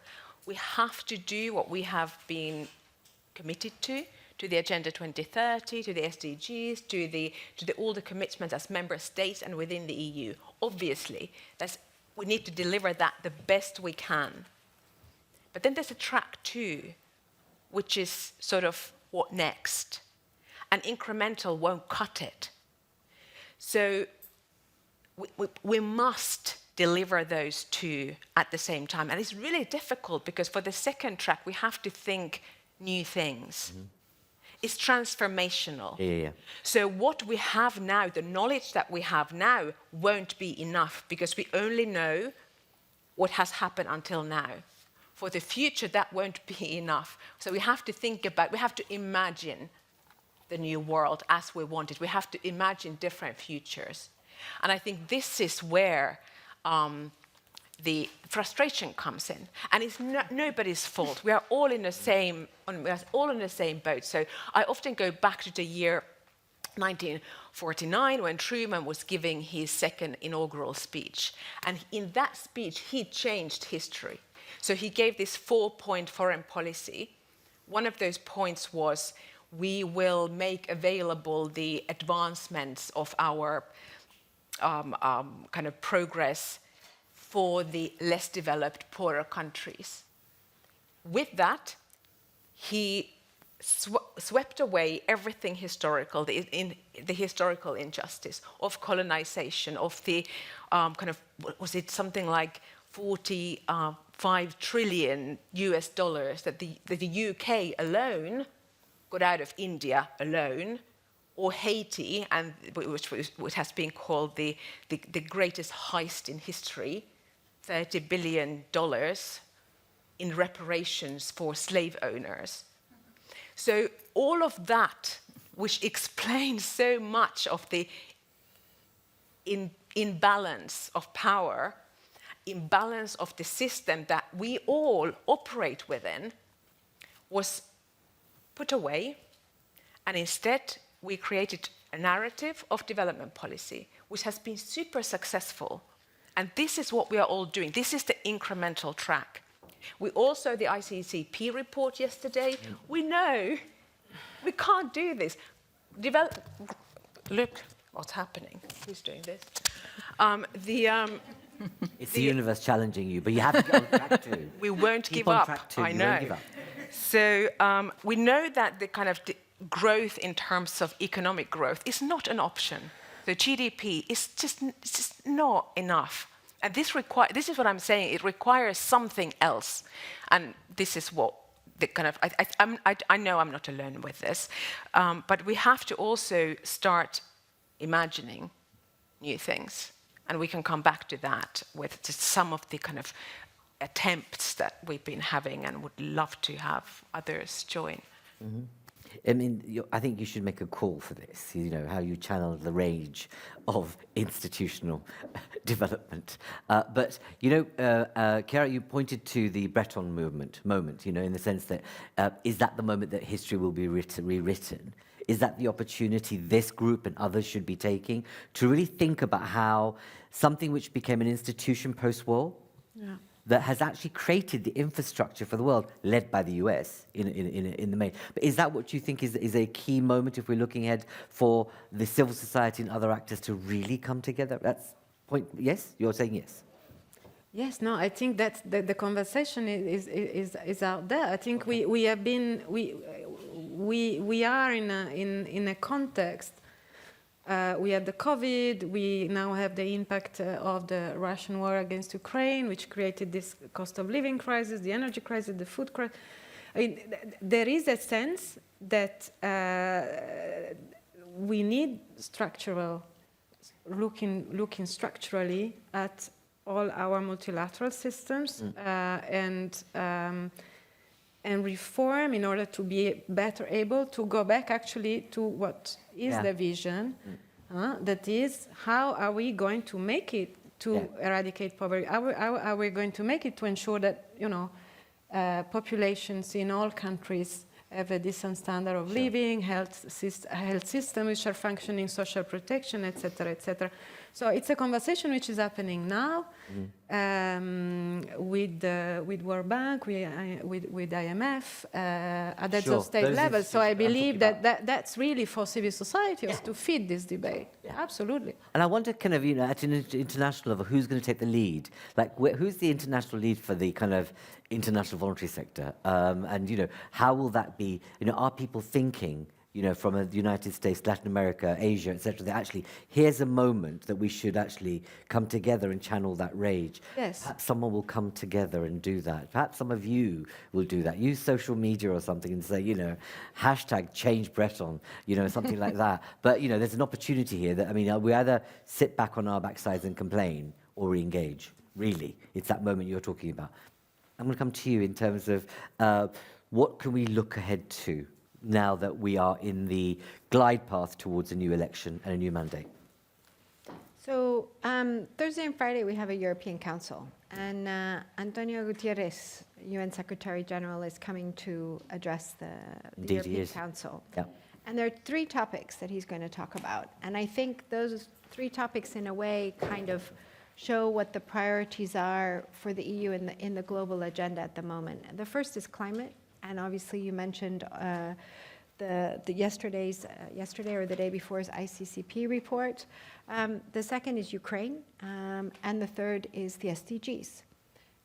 We have to do what we have been committed to the Agenda 2030, to the SDGs, to all the commitments as member states and within the EU. Obviously, we need to deliver that the best we can. But then there's a track 2, which is sort of what next? And incremental won't cut it. So we must deliver those 2 at the same time. And it's really difficult because for the second track, we have to think new things. It's transformational. Yeah. So what we have now, the knowledge that we have now, won't be enough because we only know what has happened until now. For the future, that won't be enough. So we have to imagine the new world as we want it. We have to imagine different futures. And I think this is where the frustration comes in. And it's nobody's fault. We are all in the same boat. So I often go back to the year 1949 when Truman was giving his second inaugural speech. And in that speech, he changed history. So he gave this 4-point foreign policy. One of those points was, we will make available the advancements of our kind of progress for the less developed, poorer countries. With that, he swept away everything historical, the historical injustice of colonization, of the was it something like 45 trillion US dollars that the UK alone got out of India alone, or Haiti, and which has been called the greatest heist in history, $30 billion in reparations for slave owners. So all of that, which explains so much of the imbalance of power, imbalance of the system that we all operate within, was put away, and instead we created a narrative of development policy, which has been super successful. And this is what we are all doing. This is the incremental track. We also, the ICCP report yesterday, we know we can't do this. Look what's happening. Who's doing this? It's the universe challenging you, but you have to get on track too. We won't Keep give on up. track too. I You know. won't give up. So we know that the kind of growth in terms of economic growth is not an option. So GDP is just not enough. And this is what I'm saying. It requires something else. And this is what the kind of I know I'm not alone with this, but we have to also start imagining new things. And we can come back to that with just some of the kind of attempts that we've been having, and would love to have others join. Mm-hmm. I mean, I think you should make a call for this, you know, how you channel the rage of institutional development. But, you know, Chiara, you pointed to the Breton moment, you know, in the sense that is that the moment that history will be rewritten? Is that the opportunity this group and others should be taking to really think about how something which became an institution post-war, that has actually created the infrastructure for the world, led by the US in the main. But is that what you think is a key moment if we're looking ahead for the civil society and other actors to really come together? That's point. Yes, you're saying yes. Yes, no, I think that the conversation is out there. I think we have been we are in a context. We had the COVID, we now have the impact of the Russian war against Ukraine, which created this cost of living crisis, the energy crisis, the food crisis. I mean, there is a sense that we need looking structurally at all our multilateral systems and reform in order to be better able to go back actually to what is the vision, that is, how are we going to make it to eradicate poverty? How are we going to make it to ensure that, you know, populations in all countries have a decent standard of living, health systems which are functioning, social protection, etc., etc. So it's a conversation which is happening now with World Bank, with IMF, at that of state level. So I believe that's really for civil society to feed this debate. Absolutely. And I wonder, kind of, you know, at an international level, who's going to take the lead? Like, who's the international lead for the kind of international voluntary sector? And, you know, how will that be? You know, are people thinking, you know, from the United States, Latin America, Asia, etc., that actually, here's a moment that we should actually come together and channel that rage. Yes. Perhaps someone will come together and do that. Perhaps some of you will do that. Use social media or something and say, you know, hashtag change Breton, you know, something like that. But, you know, there's an opportunity here that, I mean, we either sit back on our backsides and complain or re-engage. Really, it's that moment you're talking about. I'm going to come to you in terms of what can we look ahead to now that we are in the glide path towards a new election and a new mandate? So Thursday and Friday we have a European Council, and Antonio Guterres, UN Secretary General, is coming to address the European Council. Yeah. And there are three topics that he's going to talk about, and I think those three topics in a way kind of show what the priorities are for the EU in the global agenda at the moment. The first is climate. And obviously, you mentioned yesterday or the day before's ICCP report. The second is Ukraine, and the third is the SDGs.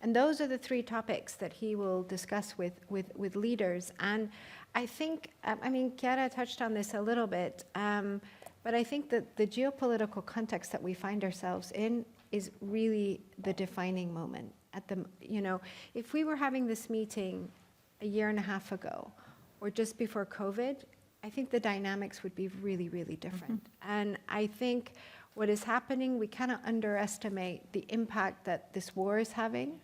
And those are the three topics that he will discuss with leaders. And I think, I mean, Chiara touched on this a little bit, but I think that the geopolitical context that we find ourselves in is really the defining moment. You know, if we were having this meeting a year and a half ago, or just before COVID, I think the dynamics would be really, really different. And I think what is happening, we cannot underestimate the impact that this war is having.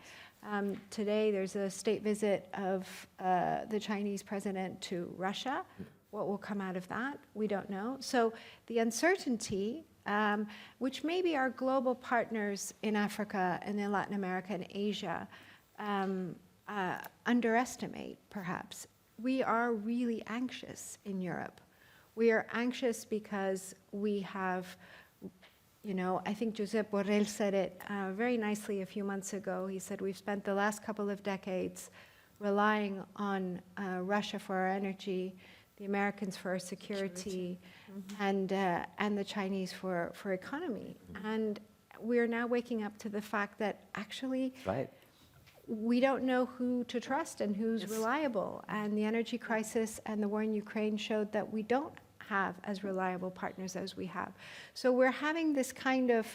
Today, there's a state visit of the Chinese president to Russia. What will come out of that? We don't know. So the uncertainty which maybe our global partners in Africa and in Latin America and Asia underestimate, perhaps. We are really anxious in Europe. We are anxious because we have, you know, I think Josep Borrell said it very nicely a few months ago. He said, we've spent the last couple of decades relying on Russia for our energy, the Americans for our security, and the Chinese for economy. And we're now waking up to the fact that actually we don't know who to trust and who's reliable. And the energy crisis and the war in Ukraine showed that we don't have as reliable partners as we have. So we're having this kind of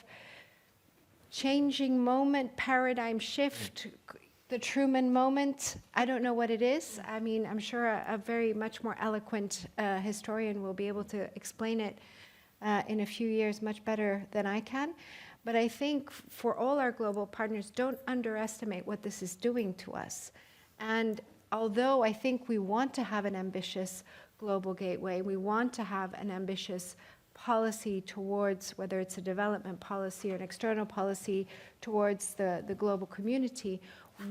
changing moment, paradigm shift, the Truman moment. I don't know what it is. I mean, I'm sure a very much more eloquent historian will be able to explain it in a few years much better than I can. But I think for all our global partners, don't underestimate what this is doing to us. And although I think we want to have an ambitious global gateway, we want to have an ambitious policy towards, whether it's a development policy or an external policy towards the global community,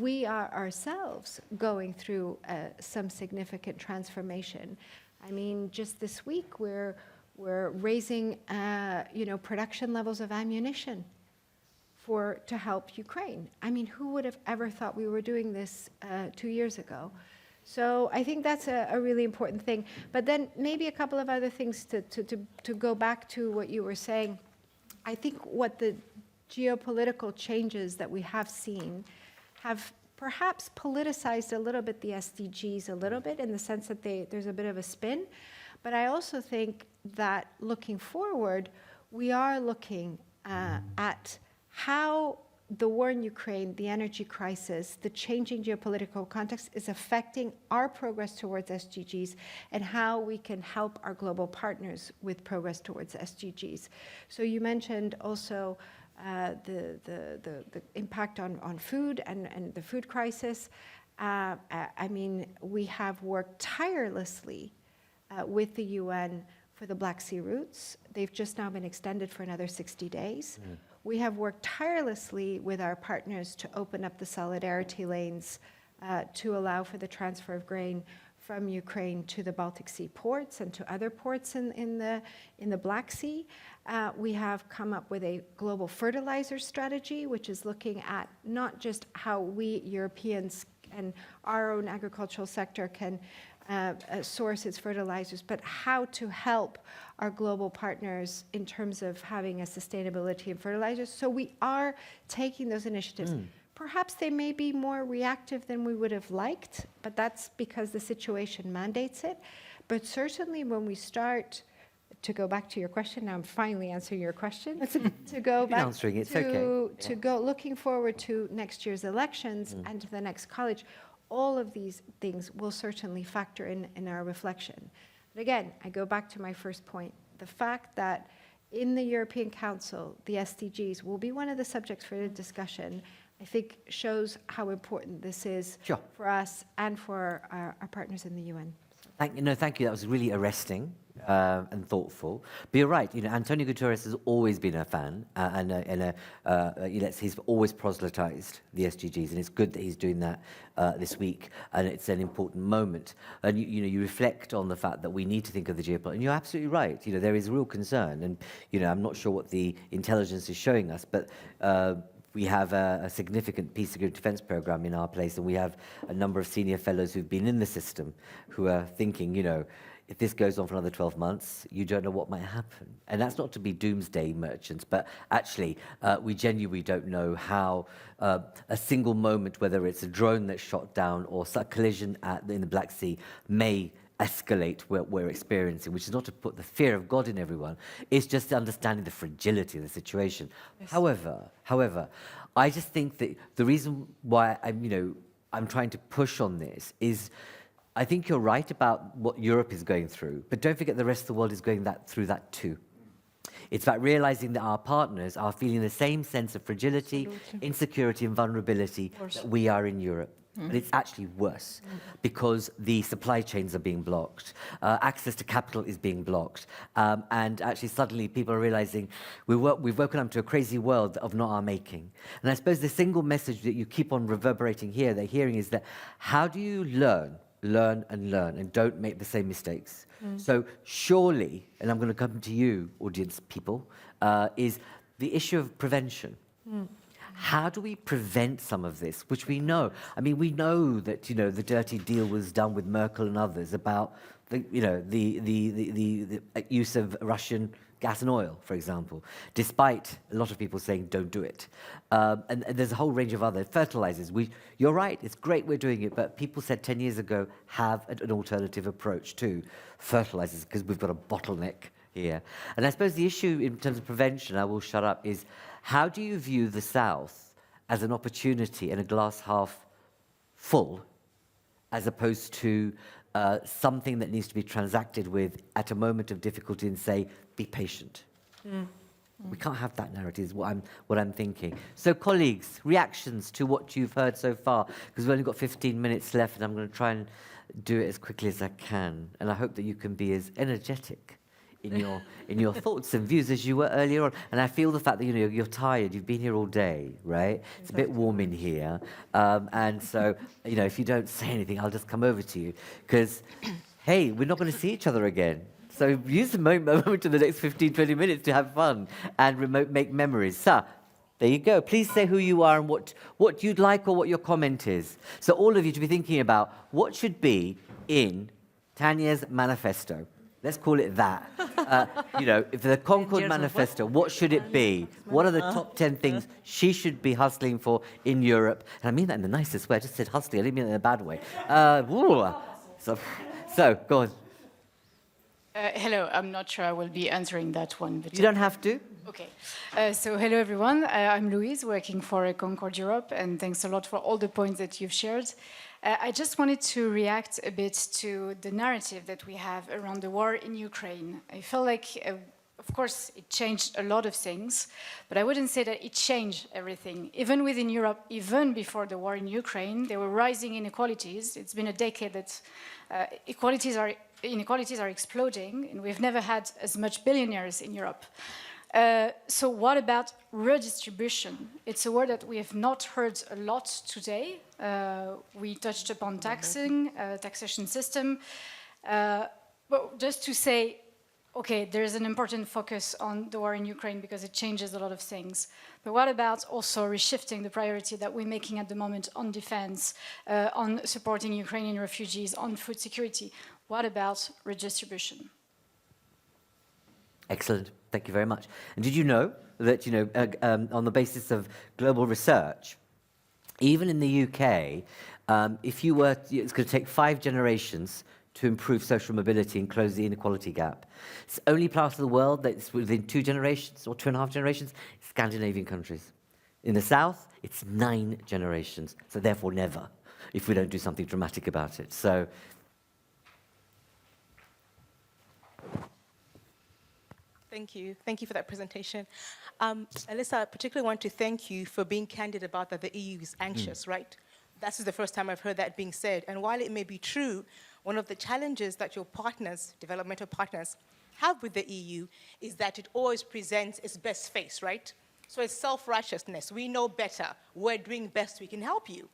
we are ourselves going through some significant transformation. I mean, just this week, we're raising, production levels of ammunition to help Ukraine. I mean, who would have ever thought we were doing this 2 years ago? So I think that's a really important thing. But then maybe a couple of other things to go back to what you were saying. I think what the geopolitical changes that we have seen have perhaps politicized a little bit the SDGs a little bit, in the sense that there's a bit of a spin. But I also think that looking forward, we are looking at how the war in Ukraine, the energy crisis, the changing geopolitical context is affecting our progress towards SDGs, and how we can help our global partners with progress towards SDGs. So you mentioned also the impact on food and the food crisis. I mean, we have worked tirelessly with the UN for the Black Sea routes. They've just now been extended for another 60 days. We have worked tirelessly with our partners to open up the solidarity lanes to allow for the transfer of grain from Ukraine to the Baltic Sea ports and to other ports in the Black Sea. We have come up with a global fertilizer strategy, which is looking at not just how we Europeans and our own agricultural sector can source its fertilizers, but how to help our global partners in terms of having a sustainability in fertilizers. So we are taking those initiatives. Perhaps they may be more reactive than we would have liked, but that's because the situation mandates it. But certainly when we start, to go back to your question, now I'm finally answering your question, to go back answering, it's to go looking forward to next year's elections and to the next college, all of these things will certainly factor in our reflection. But again, I go back to my first point, the fact that in the European Council, the SDGs will be one of the subjects for the discussion, I think shows how important this is for us and for our partners in the UN. Thank you. That was really arresting and thoughtful. But you're right. Antonio Guterres has always been a fan, he's always proselytized the SDGs, and it's good that he's doing that this week. And it's an important moment. And you reflect on the fact that we need to think of the geopolitics. And you're absolutely right. There is real concern, and I'm not sure what the intelligence is showing us, but. We have a significant peace and defense program in our place, and we have a number of senior fellows who've been in the system who are thinking, if this goes on for another 12 months, you don't know what might happen. And that's not to be doomsday merchants, but actually, we genuinely don't know how a single moment, whether it's a drone that's shot down or a collision in the Black Sea, may escalate what we're experiencing, which is not to put the fear of God in everyone, it's just understanding the fragility of the situation. Yes. However, I just think that the reason why I'm trying to push on this is I think you're right about what Europe is going through, but don't forget the rest of the world is going through that too. It's about realizing that our partners are feeling the same sense of fragility, insecurity, and vulnerability that we are in Europe. But it's actually worse because the supply chains are being blocked, access to capital is being blocked, and actually suddenly people are realizing we've woken up to a crazy world of not our making. And I suppose the single message that you keep on reverberating here, they're hearing, is that how do you learn, and don't make the same mistakes? So surely, and I'm going to come to you, audience people, is the issue of prevention. How do we prevent some of this, which we know? I mean, we know that, the dirty deal was done with Merkel and others about the use of Russian gas and oil, for example, despite a lot of people saying don't do it. And there's a whole range of other fertilizers. You're right, it's great we're doing it, but people said 10 years ago, have an alternative approach to fertilizers because we've got a bottleneck here. And I suppose the issue in terms of prevention, I will shut up, is how do you view the South as an opportunity and a glass half full, as opposed to something that needs to be transacted with at a moment of difficulty and say, be patient? We can't have that narrative, is what I'm thinking. So colleagues, reactions to what you've heard so far, because we've only got 15 minutes left and I'm going to try and do it as quickly as I can. And I hope that you can be as energetic in your thoughts and views as you were earlier on. And I feel the fact that you're tired, you've been here all day, right? It's a bit warm in here. And so, if you don't say anything, I'll just come over to you. Because, hey, we're not going to see each other again. So use the moment in the next 15, 20 minutes to have fun and make memories. So, there you go. Please say who you are and what you'd like or what your comment is. So all of you to be thinking about what should be in Tanya's manifesto. Let's call it that. If the Concord Manifesto, what should it be? What are the top 10 things she should be hustling for in Europe? And I mean that in the nicest way. I just said hustling. I didn't mean it in a bad way. So, go on. Hello, I'm not sure I will be answering that one. But You don't have to. Okay. So hello, everyone. I'm Louise, working for Concord Europe, and thanks a lot for all the points that you've shared. I just wanted to react a bit to the narrative that we have around the war in Ukraine. I feel like, of course, it changed a lot of things, but I wouldn't say that it changed everything. Even within Europe, even before the war in Ukraine, there were rising inequalities. It's been a decade that inequalities are exploding, and we've never had as much billionaires in Europe. So what about redistribution? It's a word that we have not heard a lot today. We touched upon taxation system. But just to say, okay, there's an important focus on the war in Ukraine because it changes a lot of things. But what about also reshifting the priority that we're making at the moment on defense, on supporting Ukrainian refugees, on food security? What about redistribution? Excellent. Thank you very much. And did you know that, on the basis of global research, even in the UK, it's going to take 5 generations to improve social mobility and close the inequality gap. It's the only part of the world that's within 2 generations or 2.5 generations, Scandinavian countries. In the South, it's 9 generations, so therefore never, if we don't do something dramatic about it. So. Thank you. Thank you for that presentation. Elisa, I particularly want to thank you for being candid about that the EU is anxious, right? This is the first time I've heard that being said. And while it may be true, one of the challenges that your partners, developmental partners, have with the EU is that it always presents its best face, right? So it's self-righteousness. We know better. We're doing best. We can help you.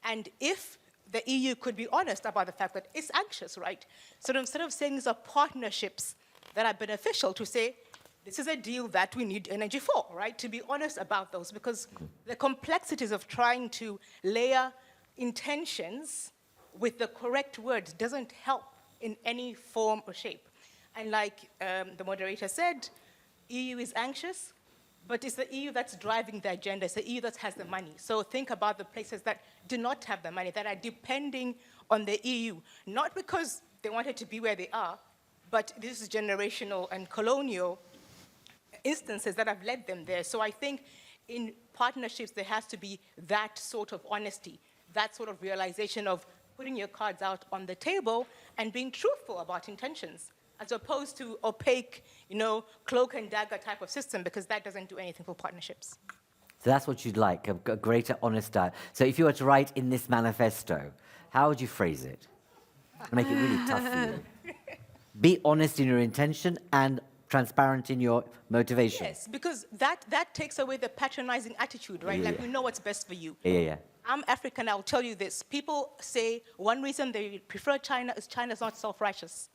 And if the EU could be honest about the fact that it's anxious, right? So instead of saying these are partnerships that are beneficial, to say, this is a deal that we need energy for, right? To be honest about those, because the complexities of trying to layer intentions with the correct words doesn't help in any form or shape. And like the moderator said, EU is anxious, but it's the EU that's driving the agenda. It's the EU that has the money. So think about the places that do not have the money, that are depending on the EU, not because they wanted to be where they are, but this is generational and colonial instances that have led them there. So I think in partnerships, there has to be that sort of honesty, that sort of realization of putting your cards out on the table and being truthful about intentions, as opposed to opaque, cloak and dagger type of system, because that doesn't do anything for partnerships. So that's what you'd like, a greater honest dialogue. So if you were to write in this manifesto, how would you phrase it? Make it really tough for you. Be honest in your intention and transparent in your motivation. Yes, because that takes away the patronizing attitude, right? Yeah. Like, we know what's best for you. Yeah. I'm African, I'll tell you this. People say one reason they prefer China is China's not self-righteous.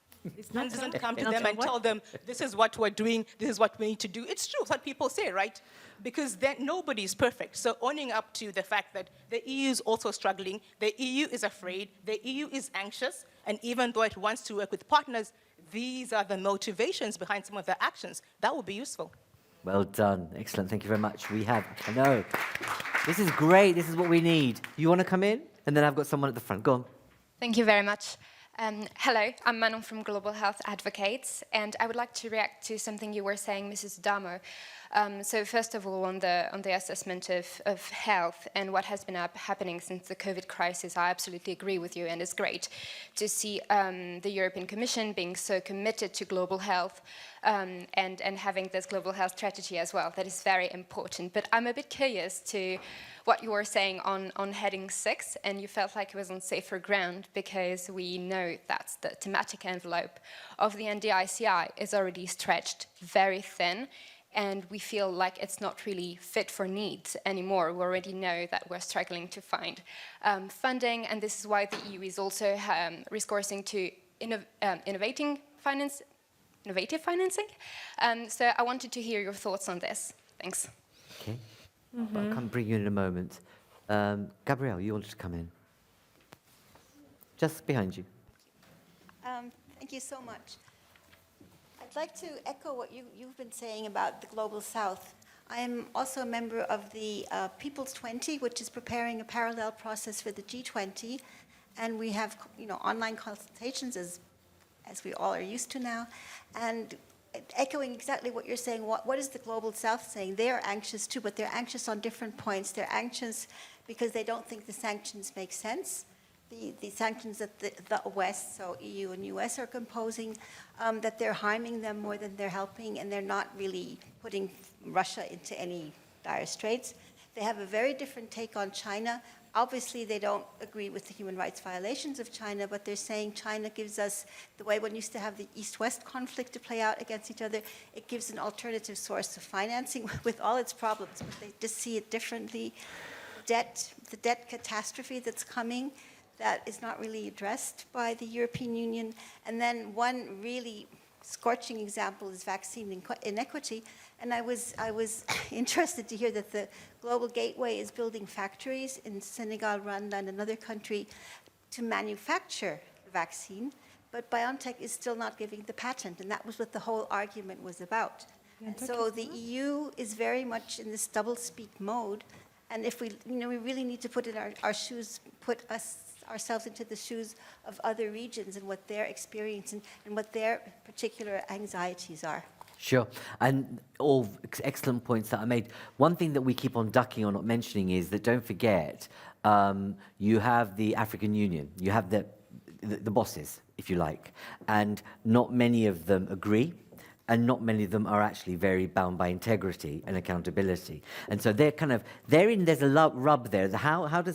One doesn't come to them and tell them, this is what we're doing, this is what we need to do. It's true, it's what people say, right? Because then nobody is perfect. So owning up to the fact that the EU is also struggling, the EU is afraid, the EU is anxious, and even though it wants to work with partners, these are the motivations behind some of the actions. That would be useful. Well done. Excellent. Thank you very much. I know. This is great. This is what we need. You want to come in? And then I've got someone at the front. Go on. Thank you very much. Hello, I'm Manon from Global Health Advocates, and I would like to react to something you were saying, Mrs. Adamo. So first of all, on the assessment of health and what has been happening since the COVID crisis, I absolutely agree with you, and it's great to see the European Commission being so committed to global health and having this global health strategy as well. That is very important. But I'm a bit curious to what you were saying on heading 6, and you felt like it was on safer ground because we know that the thematic envelope of the NDICI is already stretched very thin, and we feel like it's not really fit for needs anymore. We already know that we're struggling to find funding, and this is why the EU is also resourcing to innovative financing. So I wanted to hear your thoughts on this. Thanks. Okay. I'll come bring you in a moment. Gabrielle, you wanted to come in. Just behind you. Thank you so much. I'd like to echo what you've been saying about the Global South. I am also a member of the People's 20, which is preparing a parallel process for the G20, and we have online consultations as we all are used to now. And echoing exactly what you're saying, what is the Global South saying? They are anxious too, but they're anxious on different points. They're anxious because they don't think the sanctions make sense. The sanctions that the West, so EU and US, are imposing, that they're harming them more than they're helping, and they're not really putting Russia into any dire straits. They have a very different take on China. Obviously, they don't agree with the human rights violations of China, but they're saying China gives us, the way one used to have the East-West conflict to play out against each other, it gives an alternative source of financing with all its problems, but they just see it differently. The debt catastrophe that's coming, that is not really addressed by the European Union. And then one really scorching example is vaccine inequity. And I was interested to hear that the Global Gateway is building factories in Senegal, Rwanda, and another country to manufacture the vaccine, but BioNTech is still not giving the patent, and that was what the whole argument was about. And so the EU is very much in this double-speak mode, and if we really need to put in our shoes, ourselves into the shoes of other regions and what they're experiencing and what their particular anxieties are. Sure, and all excellent points that I made. One thing that we keep on ducking or not mentioning is that don't forget, you have the African Union, you have the bosses, if you like, and not many of them agree, and not many of them are actually very bound by integrity and accountability. And so there's a rub there. How do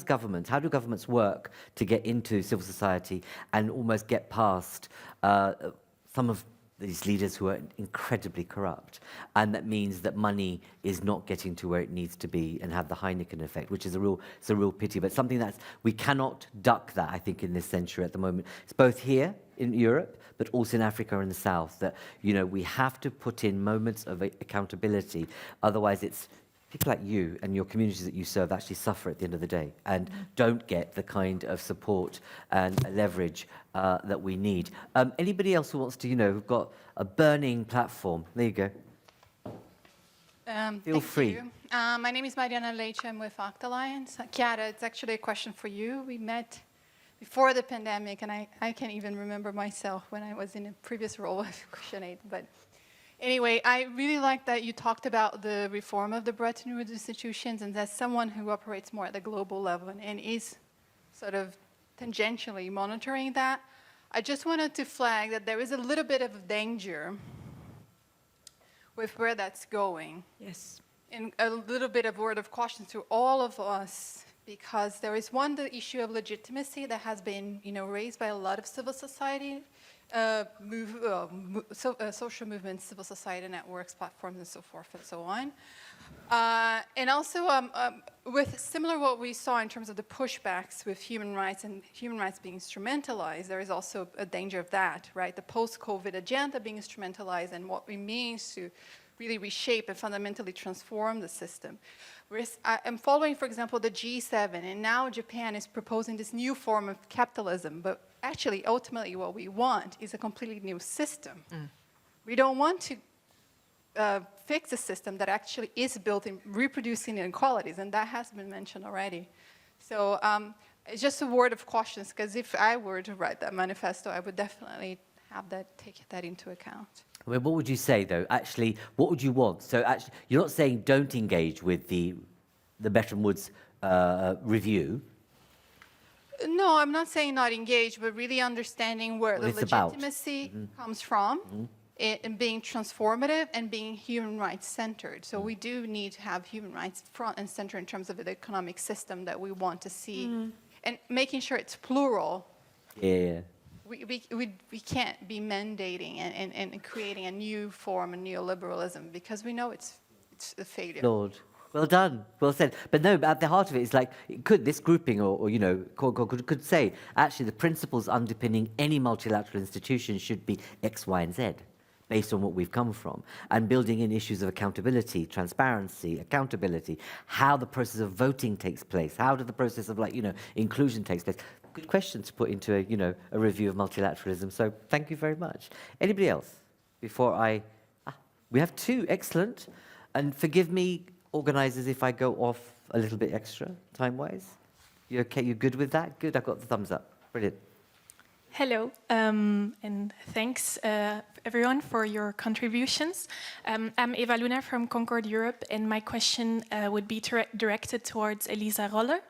governments work to get into civil society and almost get past some of these leaders who are incredibly corrupt? And that means that money is not getting to where it needs to be and have the Heineken effect, which is a real pity, but something we cannot duck that, I think, in this century at the moment. It's both here in Europe, but also in Africa and the South, that, we have to put in moments of accountability. Otherwise, it's people like you and your communities that you serve actually suffer at the end of the day and don't get the kind of support and leverage that we need. Anybody else who wants to, who've got a burning platform? There you go. Feel free. You. My name is Mariana Leite. I'm with ACT Alliance. Chiara, it's actually a question for you. We met before the pandemic, and I can't even remember myself when I was in a previous role with Question 8. But anyway, I really like that you talked about the reform of the Bretton Woods institutions, and as someone who operates more at the global level and is sort of tangentially monitoring that, I just wanted to flag that there is a little bit of danger with where that's going. Yes. And a little bit of word of caution to all of us, because there is the issue of legitimacy that has been, raised by a lot of civil society, social movements, civil society networks, platforms, and so forth and so on. And also, with similar what we saw in terms of the pushbacks with human rights and human rights being instrumentalized, there is also a danger of that, right? The post-COVID agenda being instrumentalized and what it means to really reshape and fundamentally transform the system. Whereas I'm following, for example, the G7, and now Japan is proposing this new form of capitalism, but actually, ultimately, what we want is a completely new system. We don't want to fix a system that actually is built in reproducing inequalities, and that has been mentioned already. So it's just a word of caution, because if I were to write that manifesto, I would definitely take that into account. Well, what would you say, though? Actually, what would you want? So actually, you're not saying don't engage with the Bretton Woods review. No, I'm not saying not engage, but really understanding where What the it's about. legitimacy comes from, and being transformative and being human rights centered. So we do need to have human rights front and center in terms of the economic system that we want to see, and making sure it's plural. Yeah. We can't be mandating and creating a new form of neoliberalism, because we know it's a failure. Lord. Well done, well said. But no, at the heart of it is like, could this grouping could say, actually the principles underpinning any multilateral institution should be X, Y, and Z, based on what we've come from, and building in issues of accountability, transparency, accountability, how the process of voting takes place, how did the process of inclusion takes place. Good question to put into a review of multilateralism. So thank you very much. Anybody else? Before we have two, excellent. And forgive me, organisers, if I go off a little bit extra, time-wise. You okay? You good with that? Good, I've got the thumbs up. Brilliant. Hello, and thanks everyone for your contributions. I'm Eva Luna from Concord Europe, and my question would be directed towards Elisa Roller.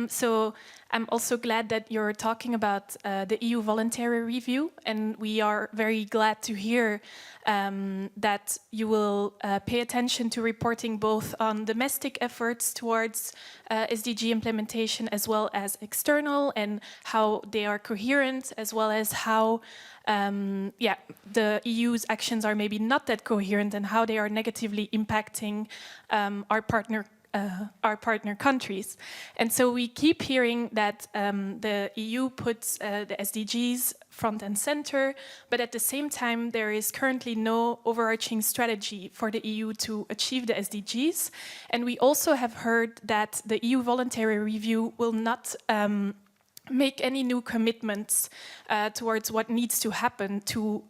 So I'm also glad that you're talking about the EU voluntary review, and we are very glad to hear that you will pay attention to reporting both on domestic efforts towards SDG implementation as well as external, and how they are coherent, as well as how the EU's actions are maybe not that coherent and how they are negatively impacting our partner countries. And so we keep hearing that the EU puts the SDGs front and center, but at the same time there is currently no overarching strategy for the EU to achieve the SDGs. And we also have heard that the EU voluntary review will not make any new commitments towards what needs to happen to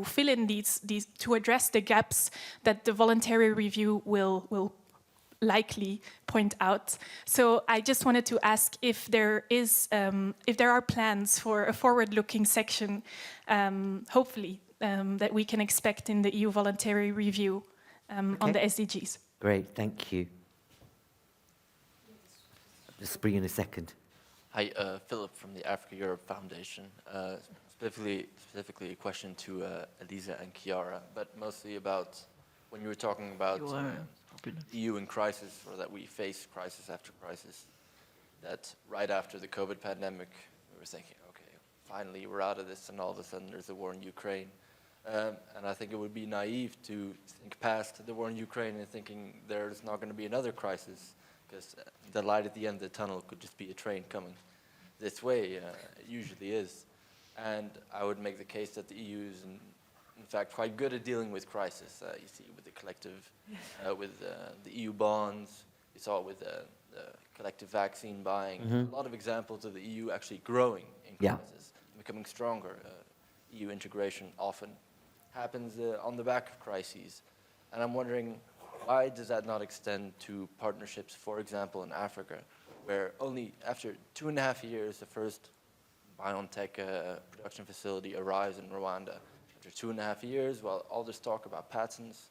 fill in these to address the gaps that the voluntary review will likely point out. So I just wanted to ask if there are plans for a forward-looking section, hopefully, that we can expect in the EU voluntary review on the SDGs. Great, thank you. Just bring in a second. Hi, Philip from the Africa-Europe Foundation. Specifically a question to Elisa and Chiara, but mostly about when you were talking about EU in crisis, or that we face crisis after crisis, that right after the COVID pandemic, we were thinking, okay, finally we're out of this, and all of a sudden there's a war in Ukraine. And I think it would be naive to think past the war in Ukraine and thinking there's not going to be another crisis, because the light at the end of the tunnel could just be a train coming this way. It usually is. And I would make the case that the EU is in fact quite good at dealing with crisis. You see with the collective, with the EU bonds, you saw it with the collective vaccine buying. A lot of examples of the EU actually growing in crisis, becoming stronger. EU integration often happens on the back of crises. And I'm wondering, why does that not extend to partnerships, for example, in Africa, where only after 2.5 years, the first BioNTech production facility arrives in Rwanda. After 2.5 years, well, all this talk about patents,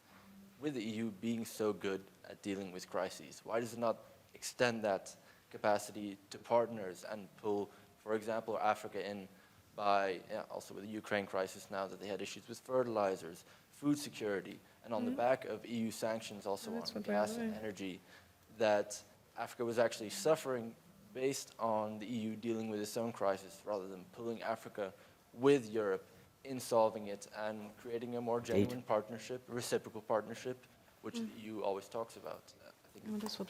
with the EU being so good at dealing with crises, why does it not extend that capacity to partners and pull, for example, Africa in by, also with the Ukraine crisis now, that they had issues with fertilizers, food security, and on the back of EU sanctions also on gas and energy, that Africa was actually suffering based on the EU dealing with its own crisis rather than pulling Africa with Europe in solving it and creating a more genuine partnership, reciprocal partnership, which the EU always talks about. I think it's a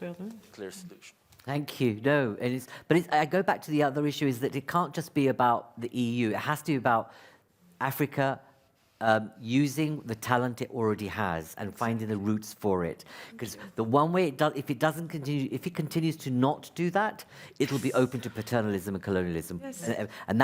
clear solution. Thank you. No, I go back to the other issue is that it can't just be about the EU. It has to be about Africa using the talent it already has and finding the roots for it. Because the one way it does, if it continues to not do that, it'll be open to paternalism and colonialism. Yes. And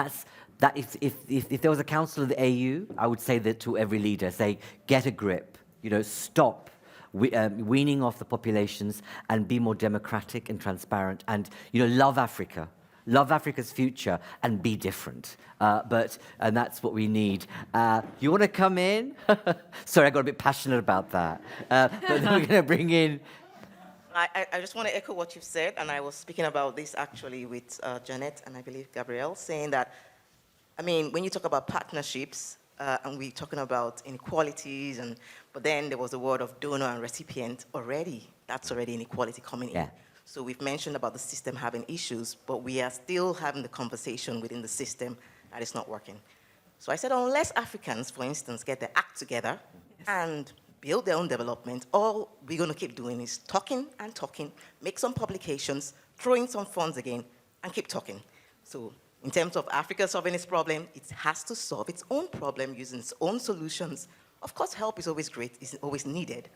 if there was a council of the AU, I would say that to every leader, say, get a grip, stop weaning off the populations and be more democratic and transparent and, love Africa. Love Africa's future and be different. And that's what we need. You want to come in? Sorry, I got a bit passionate about that. But then we're going to bring in... I just want to echo what you've said, and I was speaking about this actually with Janet and I believe Gabrielle, saying that, when you talk about partnerships, and we're talking about inequalities, but then there was a word of donor and recipient already. That's already inequality coming in. So we've mentioned about the system having issues, but we are still having the conversation within the system that is not working. So I said, unless Africans, for instance, get their act together and build their own development, all we're going to keep doing is talking and talking, make some publications, throw in some funds again, and keep talking. So in terms of Africa solving its problem, it has to solve its own problem using its own solutions. Of course, help is always great, is always needed,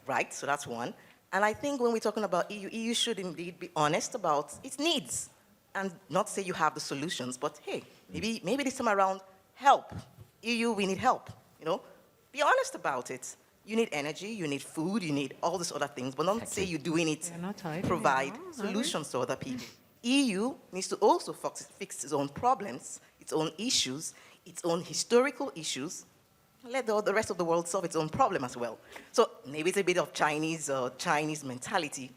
right? So that's one. And I think when we're talking about EU should indeed be honest about its needs and not say you have the solutions, but hey, maybe this time around, help. EU, we need help, Be honest about it. You need energy, you need food, you need all these other things, but not say you're doing it, provide solutions to other people. EU needs to also fix its own problems, its own issues, its own historical issues. Let the rest of the world solve its own problem as well. So maybe it's a bit of Chinese mentality,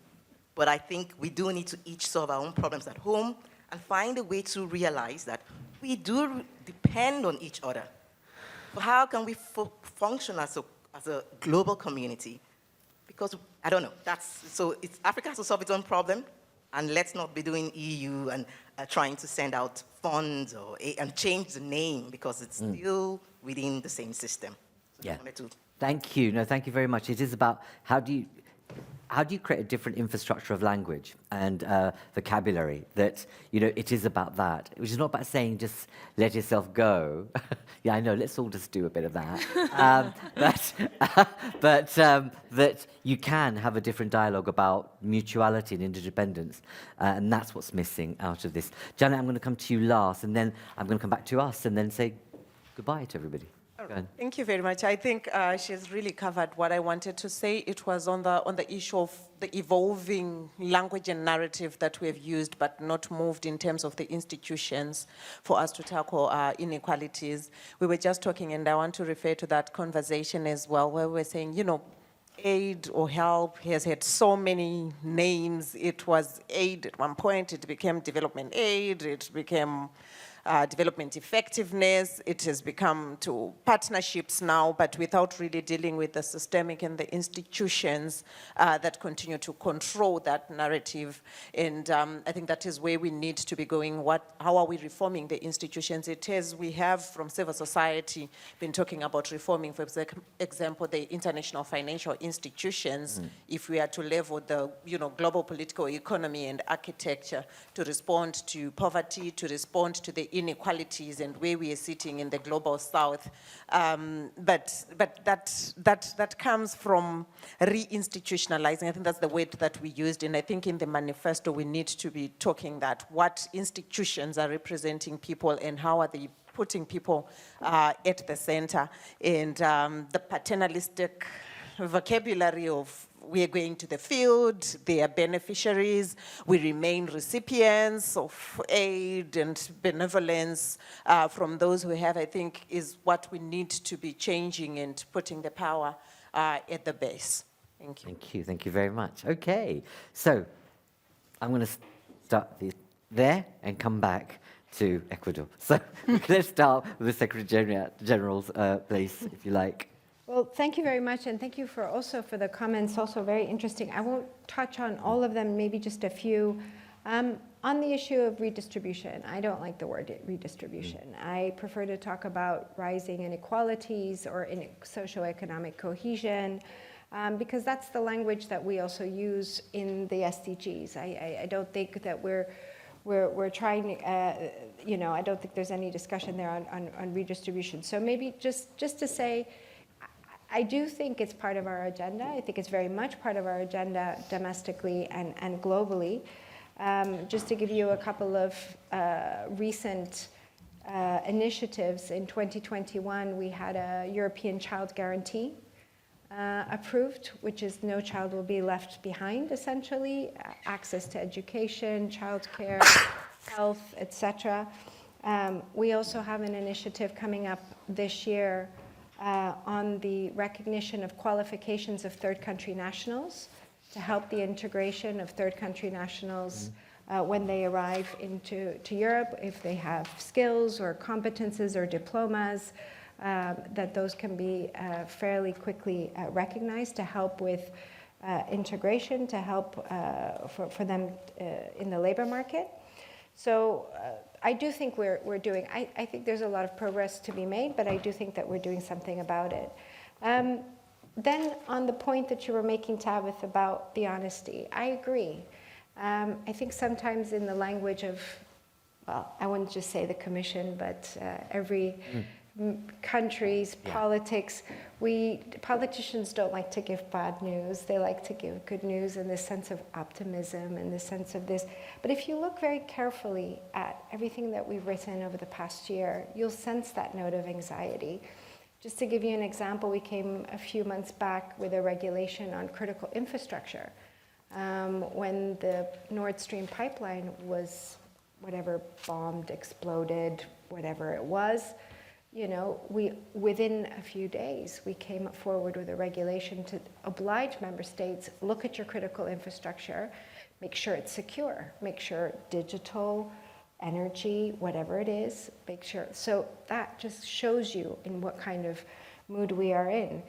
but I think we do need to each solve our own problems at home and find a way to realize that we do depend on each other. So how can we function as a global community? Because, I don't know, Africa has to solve its own problem, and let's not be doing EU and trying to send out funds and change the name because it's still within the same system. So Thank you. No, thank you very much. It is about how do you create a different infrastructure of language and vocabulary that, it is about that, which is not about saying just let yourself go. Yeah, I know, let's all just do a bit of that. But that you can have a different dialogue about mutuality and interdependence. And that's what's missing out of this. Janet, I'm going to come to you last, and then I'm going to come back to us and then say goodbye to everybody. Thank you very much. I think she's really covered what I wanted to say. It was on the issue of the evolving language and narrative that we have used but not moved in terms of the institutions for us to tackle inequalities. We were just talking, and I want to refer to that conversation as well, where we were saying, aid or help has had so many names. It was aid at one point, it became development aid, it became development effectiveness, it has become to partnerships now, but without really dealing with the systemic and the institutions that continue to control that narrative. And I think that is where we need to be going. How are we reforming the institutions? We have from civil society been talking about reforming, for example, the international financial institutions, if we are to level the global political economy and architecture to respond to poverty, to respond to the inequalities and where we are sitting in the global south. But that comes from re-institutionalizing. I think that's the word that we used, and I think in the manifesto we need to be talking that what institutions are representing people and how are they putting people at the center. And the paternalistic vocabulary of we are going to the field, they are beneficiaries, we remain recipients of aid and benevolence from those who have, I think, is what we need to be changing and putting the power at the base. Thank you. Thank you. Thank you very much. Okay, so I'm going to start there and come back to Ecuador. So let's start with the Secretary-General's place, if you like. Well, thank you very much, and thank you also for the comments, also very interesting. I won't touch on all of them, maybe just a few. On the issue of redistribution, I don't like the word redistribution. I prefer to talk about rising inequalities or in socioeconomic cohesion, because that's the language that we also use in the SDGs. I don't think that we're trying, I don't think there's any discussion there on redistribution. So maybe just to say, I do think it's part of our agenda. I think it's very much part of our agenda domestically and globally. Just to give you a couple of recent initiatives, in 2021 we had a European Child Guarantee approved, which is no child will be left behind, essentially, access to education, childcare, health, etc. We also have an initiative coming up this year on the recognition of qualifications of third country nationals to help the integration of third country nationals when they arrive into Europe, if they have skills or competences or diplomas, that those can be fairly quickly recognized to help with integration, to help for them in the labor market. So I do think we're doing, I think there's a lot of progress to be made, but I do think that we're doing something about it. Then on the point that you were making, Tabith, about the honesty, I agree. I think sometimes in the language of, well, I wouldn't just say the Commission, but every country's politics, politicians don't like to give bad news. They like to give good news in this sense of optimism, in the sense of this. But if you look very carefully at everything that we've written over the past year, you'll sense that note of anxiety. Just to give you an example, we came a few months back with a regulation on critical infrastructure. When the Nord Stream pipeline was, whatever, bombed, exploded, whatever it was, within a few days, we came forward with a regulation to oblige member states, look at your critical infrastructure, make sure it's secure, make sure digital, energy, whatever it is, make sure. So that just shows you in what kind of mood we are in.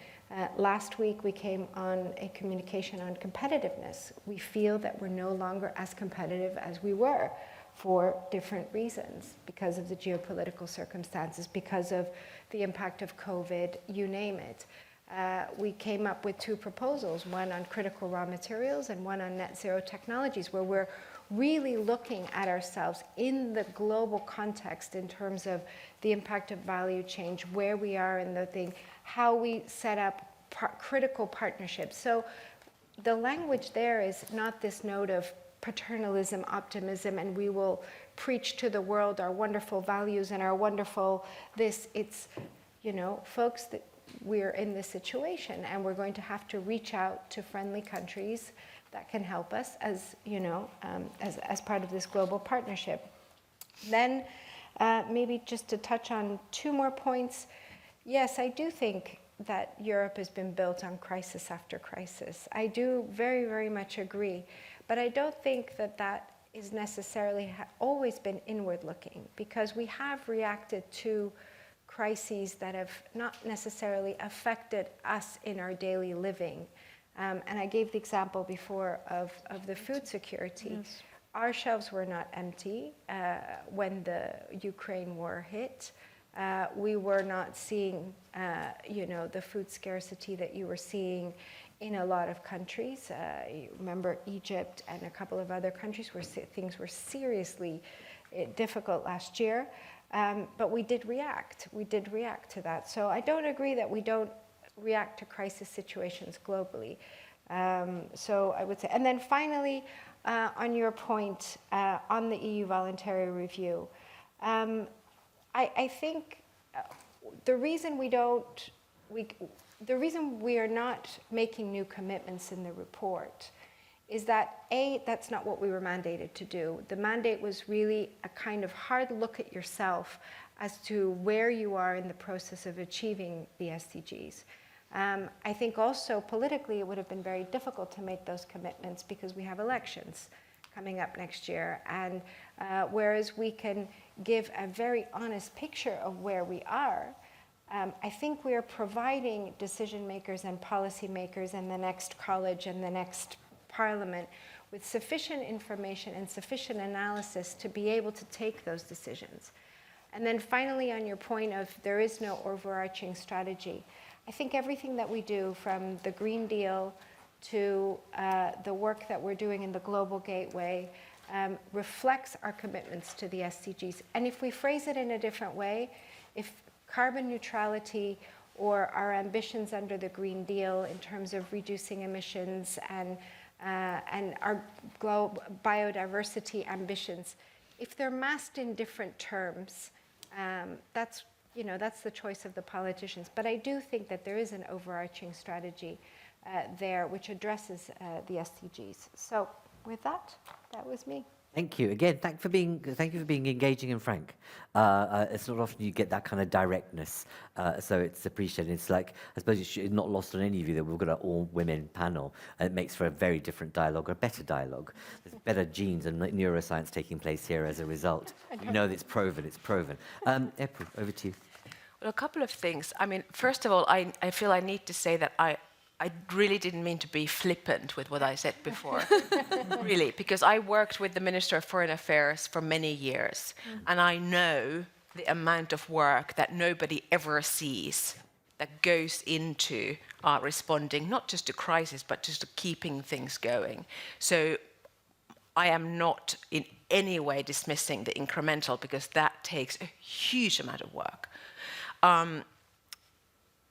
Last week, we came on a communication on competitiveness. We feel that we're no longer as competitive as we were for different reasons, because of the geopolitical circumstances, because of the impact of COVID, you name it. We came up with 2 proposals, one on critical raw materials and one on net zero technologies, where we're really looking at ourselves in the global context in terms of the impact of value change, where we are in the thing, how we set up critical partnerships. So the language there is not this note of paternalism, optimism, and we will preach to the world our wonderful values and our wonderful this. It's, folks, that we're in this situation and we're going to have to reach out to friendly countries that can help us as part of this global partnership. Then maybe just to touch on 2 more points. Yes, I do think that Europe has been built on crisis after crisis. I do very, very much agree. But I don't think that that is necessarily always been inward looking, because we have reacted to crises that have not necessarily affected us in our daily living. And I gave the example before of the food security. Yes. Our shelves were not empty when the Ukraine war hit. We were not seeing, the food scarcity that you were seeing in a lot of countries. You remember Egypt and a couple of other countries where things were seriously difficult last year. But we did react. We did react to that. So I don't agree that we don't react to crisis situations globally. So I would say, and then finally, on your point on the EU voluntary review, I think the reason we are not making new commitments in the report is that, A, that's not what we were mandated to do. The mandate was really a kind of hard look at yourself as to where you are in the process of achieving the SDGs. I think also politically it would have been very difficult to make those commitments because we have elections coming up next year. And whereas we can give a very honest picture of where we are, I think we are providing decision makers and policy makers in the next college and the next parliament with sufficient information and sufficient analysis to be able to take those decisions. And then finally, on your point of there is no overarching strategy, I think everything that we do, from the Green Deal to the work that we're doing in the Global Gateway, reflects our commitments to the SDGs. And if we phrase it in a different way, if carbon neutrality or our ambitions under the Green Deal in terms of reducing emissions and our global biodiversity ambitions, if they're masked in different terms, that's the choice of the politicians. But I do think that there is an overarching strategy there which addresses the SDGs. So with that, that was me. Thank you again. Thank you for being engaging and frank. It's not often you get that kind of directness, so it's appreciated. It's like, I suppose it's not lost on any of you that we've got an all-women panel, and it makes for a very different dialogue, or a better dialogue. There's better genes and neuroscience taking place here as a result. You know that it's proven. It's proven. Eppu, over to you. Well, a couple of things. I mean, first of all, I feel I need to say that I really didn't mean to be flippant with what I said before, really, because I worked with the Minister of Foreign Affairs for many years, and I know the amount of work that nobody ever sees that goes into responding, not just to crisis, but just to keeping things going. So I am not in any way dismissing the incremental, because that takes a huge amount of work.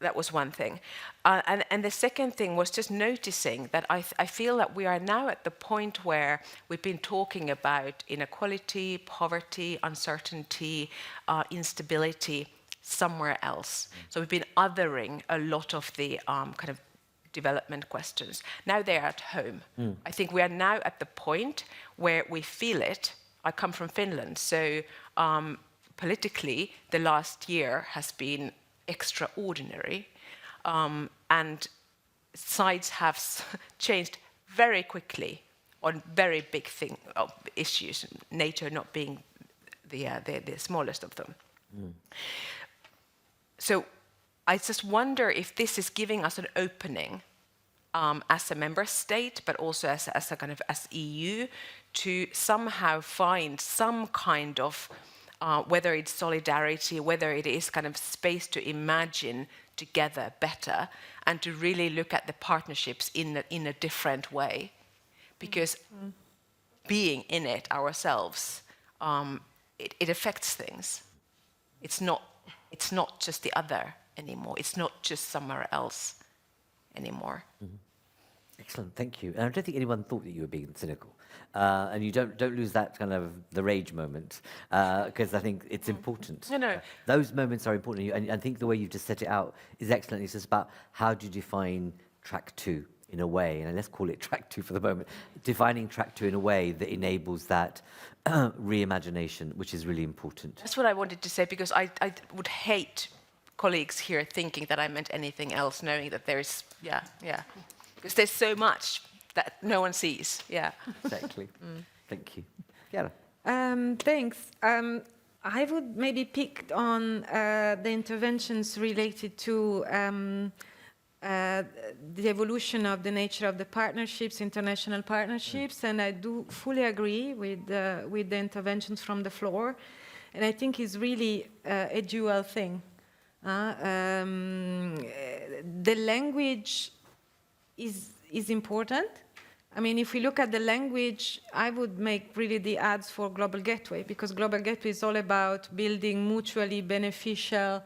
That was one thing. And the second thing was just noticing that I feel that we are now at the point where we've been talking about inequality, poverty, uncertainty, instability somewhere else. So we've been othering a lot of the kind of development questions. Now they're at home. I think we are now at the point where we feel it. I come from Finland, so politically the last year has been extraordinary, and sides have changed very quickly on very big issues, NATO not being the smallest of them. So I just wonder if this is giving us an opening as a member state, but also as a kind of as EU, to somehow find some kind of whether it's solidarity, whether it is kind of space to imagine together better, and to really look at the partnerships in a different way. Because being in it ourselves, it affects things. It's not just the other anymore. It's not just somewhere else anymore. Excellent, thank you. And I don't think anyone thought that you were being cynical. And you don't lose that kind of the rage moment, because I think it's important. No. Those moments are important, and I think the way you've just set it out is excellent. It's just about how do you define track 2 in a way, and let's call it track 2 for the moment, defining track 2 in a way that enables that reimagination, which is really important. That's what I wanted to say, because I would hate colleagues here thinking that I meant anything else, knowing that there's, because there's so much that no one sees. Exactly. Thank you. Chiara. Thanks. I would maybe pick on the interventions related to the evolution of the nature of the partnerships, international partnerships, and I do fully agree with the interventions from the floor, and I think it's really a dual thing. The language is important. I mean, if we look at the language, I would make really the ads for Global Gateway, because Global Gateway is all about building mutually beneficial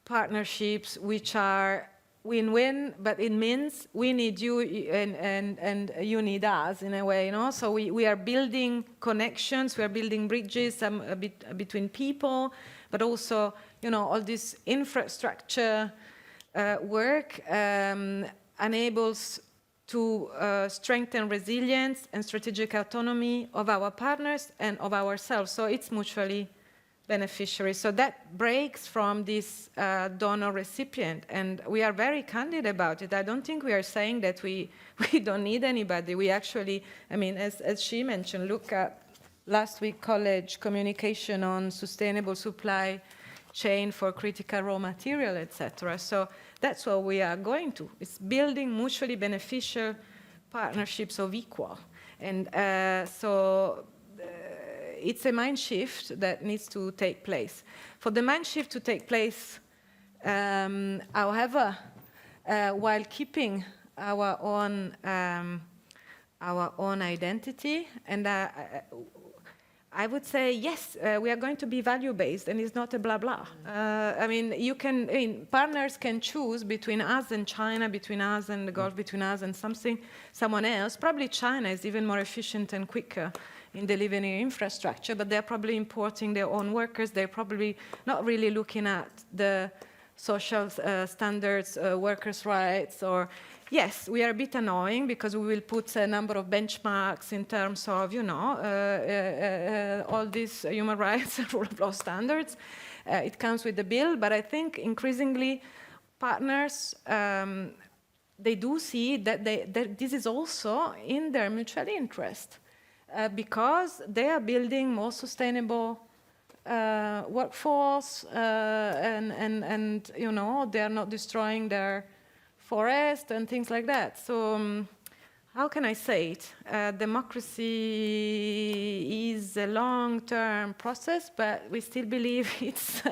partnerships which are win-win, but it means we need you and you need us in a way, you know? So we are building connections, we are building bridges between people, but also, you know, all this infrastructure work enables to strengthen resilience and strategic autonomy of our partners and of ourselves. So it's mutually beneficiaries. So that breaks from this donor-recipient, and we are very candid about it. I don't think we are saying that we don't need anybody. We actually, I mean, as she mentioned, look at last week college communication on sustainable supply chain for critical raw material, etc. So that's what we are going to. It's building mutually beneficial partnerships of equal. And it's a mind shift that needs to take place. For the mind shift to take place, however, while keeping our own identity, and I would say yes, we are going to be value-based, and it's not a blah blah. I mean, partners can choose between us and China, between us and the Gulf, between us and someone else. Probably China is even more efficient and quicker in delivering infrastructure, but they're probably importing their own workers. They're probably not really looking at the social standards, workers' rights, or yes, we are a bit annoying because we will put a number of benchmarks in terms of, all these human rights and rule of law standards. It comes with the bill, but I think increasingly partners, they do see that this is also in their mutual interest. Because they are building more sustainable workforce, and they are not destroying their forest and things like that. So how can I say it? Democracy is a long-term process, but we still believe it's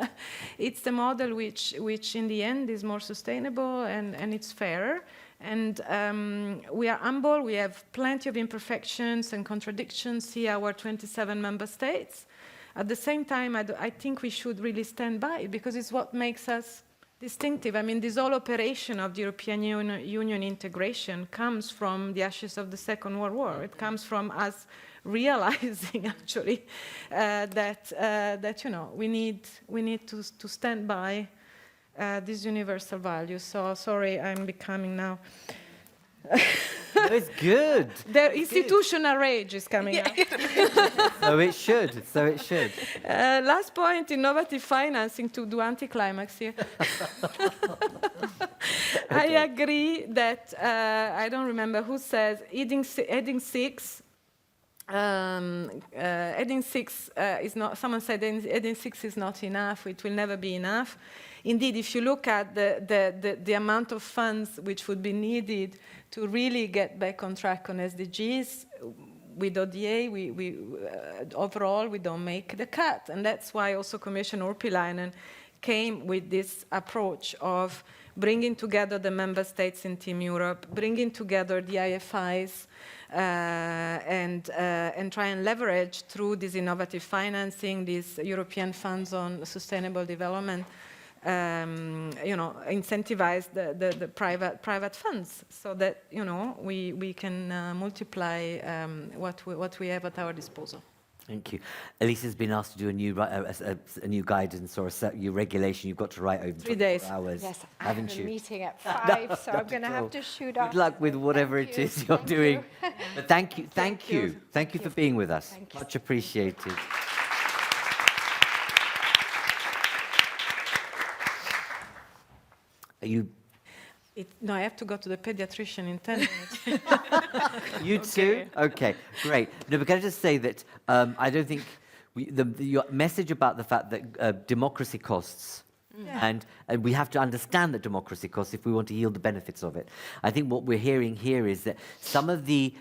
the model which in the end is more sustainable and it's fairer. And we are humble. We have plenty of imperfections and contradictions. See our 27 member states. At the same time, I think we should really stand by, because it's what makes us distinctive. I mean, this whole operation of the European Union integration comes from the ashes of the Second World War. It comes from us realizing, actually, that we need to stand by these universal values. So sorry, I'm becoming now. It's good. The institutional rage is coming out. So it should. So it should. Last point: innovative financing, to do anticlimax here. I agree that I don't remember who says heading 6. Heading 6 is not. Someone said heading 6 is not enough. It will never be enough. Indeed, if you look at the amount of funds which would be needed to really get back on track on SDGs, with ODA, overall we don't make the cut, and that's why also Commissioner Urpilainen came with this approach of bringing together the member states in Team Europe, bringing together the IFIs, and try and leverage through this innovative financing, these European funds on sustainable development, incentivize the private funds, so that we can multiply what we have at our disposal. Thank you. Elisa's been asked to do a new guidance or a new regulation. You've got to write over 3 days. 24 hours. Yes, I haven't have you? a meeting at 5, so I'm going to have to shoot off. Good luck with whatever it is you're doing. But thank you for being with us. Much appreciated. Are you? No, I have to go to the pediatrician in 10 minutes. You too? Okay, great. No, but can I just say that I don't think your message about the fact that democracy costs, and we have to understand that democracy costs if we want to yield the benefits of it. I think what we're hearing here is that some of the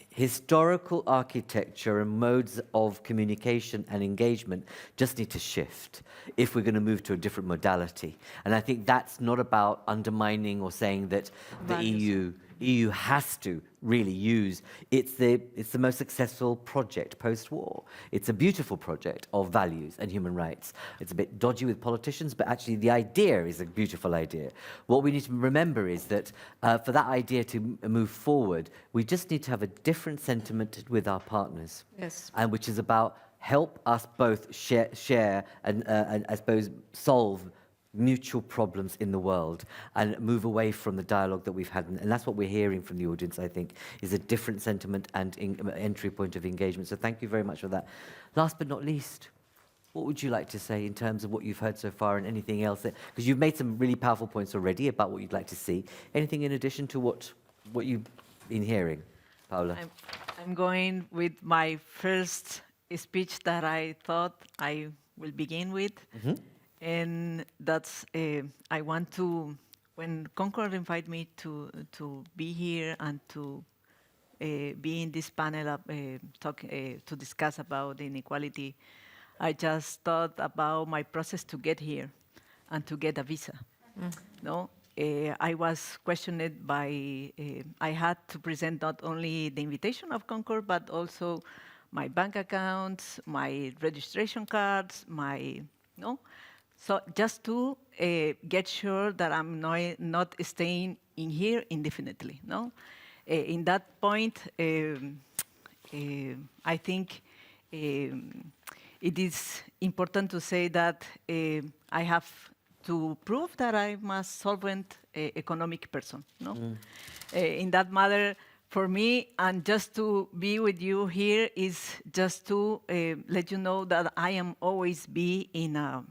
historical architecture and modes of communication and engagement just need to shift if we're going to move to a different modality. And I think that's not about undermining or saying that the EU has to really use. It's the most successful project post-war. It's a beautiful project of values and human rights. It's a bit dodgy with politicians, but actually the idea is a beautiful idea. What we need to remember is that for that idea to move forward, we just need to have a different sentiment with our partners. Yes. And which is about help us both share and I suppose solve mutual problems in the world and move away from the dialogue that we've had. And that's what we're hearing from the audience, I think, is a different sentiment and entry point of engagement. So thank you very much for that. Last but not least, what would you like to say in terms of what you've heard so far and anything else? Because you've made some really powerful points already about what you'd like to see. Anything in addition to what you've been hearing, Paola? I'm going with my first speech that I thought I will begin with. Mm-hmm. And that's, I want to, when Concord invited me to be here and to be in this panel to discuss about inequality, I just thought about my process to get here and to get a visa. No, I was questioned by, I had to present not only the invitation of Concord, but also my bank accounts, my registration cards, so just to get sure that I'm not staying in here indefinitely, no? In that point, I think it is important to say that I have to prove that I'm a solvent economic person, no? In that matter, for me, and just to be with you here is just to let you know that I am always be in a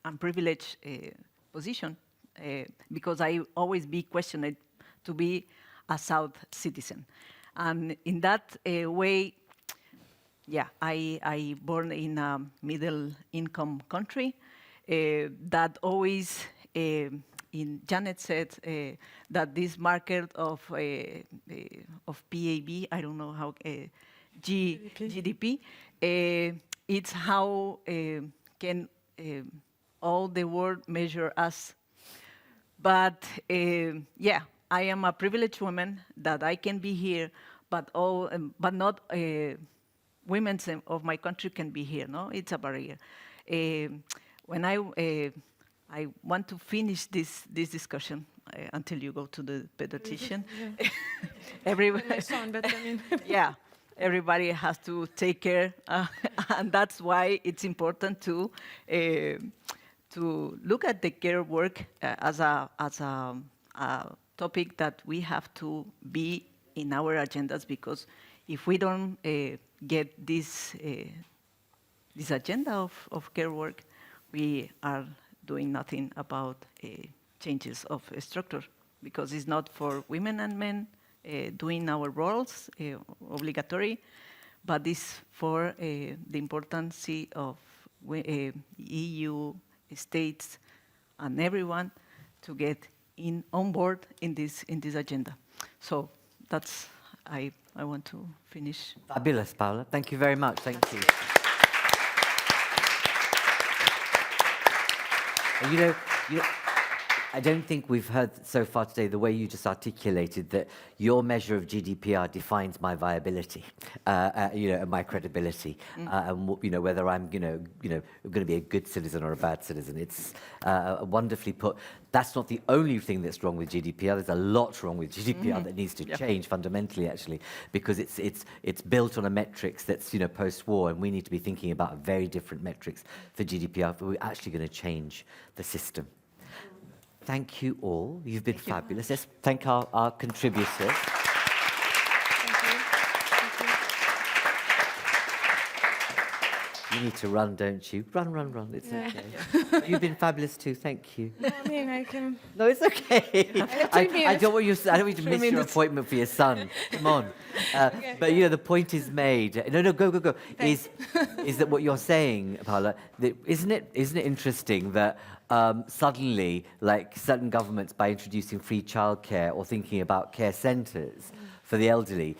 unprivileged position because I always be questioned to be a South citizen. And in that way, yeah, I born in a middle income country that always, Janet said that this market of PAB, I don't know how, GDP, it's how can all the world measure us. But yeah, I am a privileged woman that I can be here, but not women of my country can be here. No, it's a barrier. When I want to finish this discussion until you go to the pediatrician. Yeah, everybody has to take care, and that's why it's important to look at the care work as a topic that we have to be in our agendas, because if we don't get this agenda of care work, we are doing nothing about changes of structure, because it's not for women and men doing our roles obligatory, but it's for the importance of EU states and everyone to get on board in this agenda. So that's I want to finish. Fabulous, Paola. Thank you very much. Thank you. You know, I don't think we've heard so far today the way you just articulated that your measure of GDPR defines my viability, and my credibility, and whether I'm, going to be a good citizen or a bad citizen. It's wonderfully put. That's not the only thing that's wrong with GDPR. There's a lot wrong with GDPR that needs to change fundamentally, actually, because it's built on a metrics that's post-war, and we need to be thinking about very different metrics for GDPR if we're actually going to change the system. Thank you all. You've been fabulous. Let's thank our contributors. Thank you. You need to run, don't you? Run. It's okay. You've been fabulous too. Thank you. No, I mean, I can. No, it's okay. I don't want you to miss your appointment for your son. Come on. But the point is made. No, go. Is that what you're saying, Paola? Isn't it interesting that suddenly, like certain governments, by introducing free childcare or thinking about care centres for the elderly,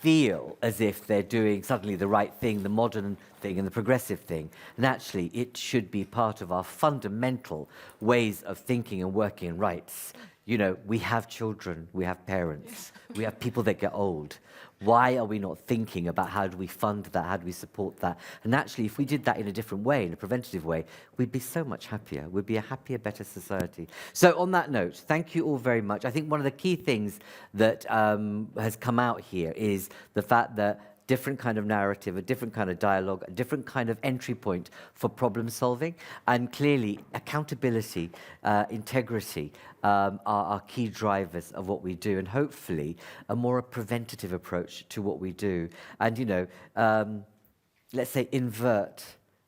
feel as if they're doing suddenly the right thing, the modern thing and the progressive thing. And actually, it should be part of our fundamental ways of thinking and working and rights. We have children, we have parents, we have people that get old. Why are we not thinking about how do we fund that, how do we support that? And actually, if we did that in a different way, in a preventative way, we'd be so much happier. We'd be a happier, better society. So on that note, thank you all very much. I think one of the key things that has come out here is the fact that different kind of narrative, a different kind of dialogue, a different kind of entry point for problem solving. And clearly, accountability, integrity are key drivers of what we do, and hopefully a more preventative approach to what we do. And, you know, let's say invert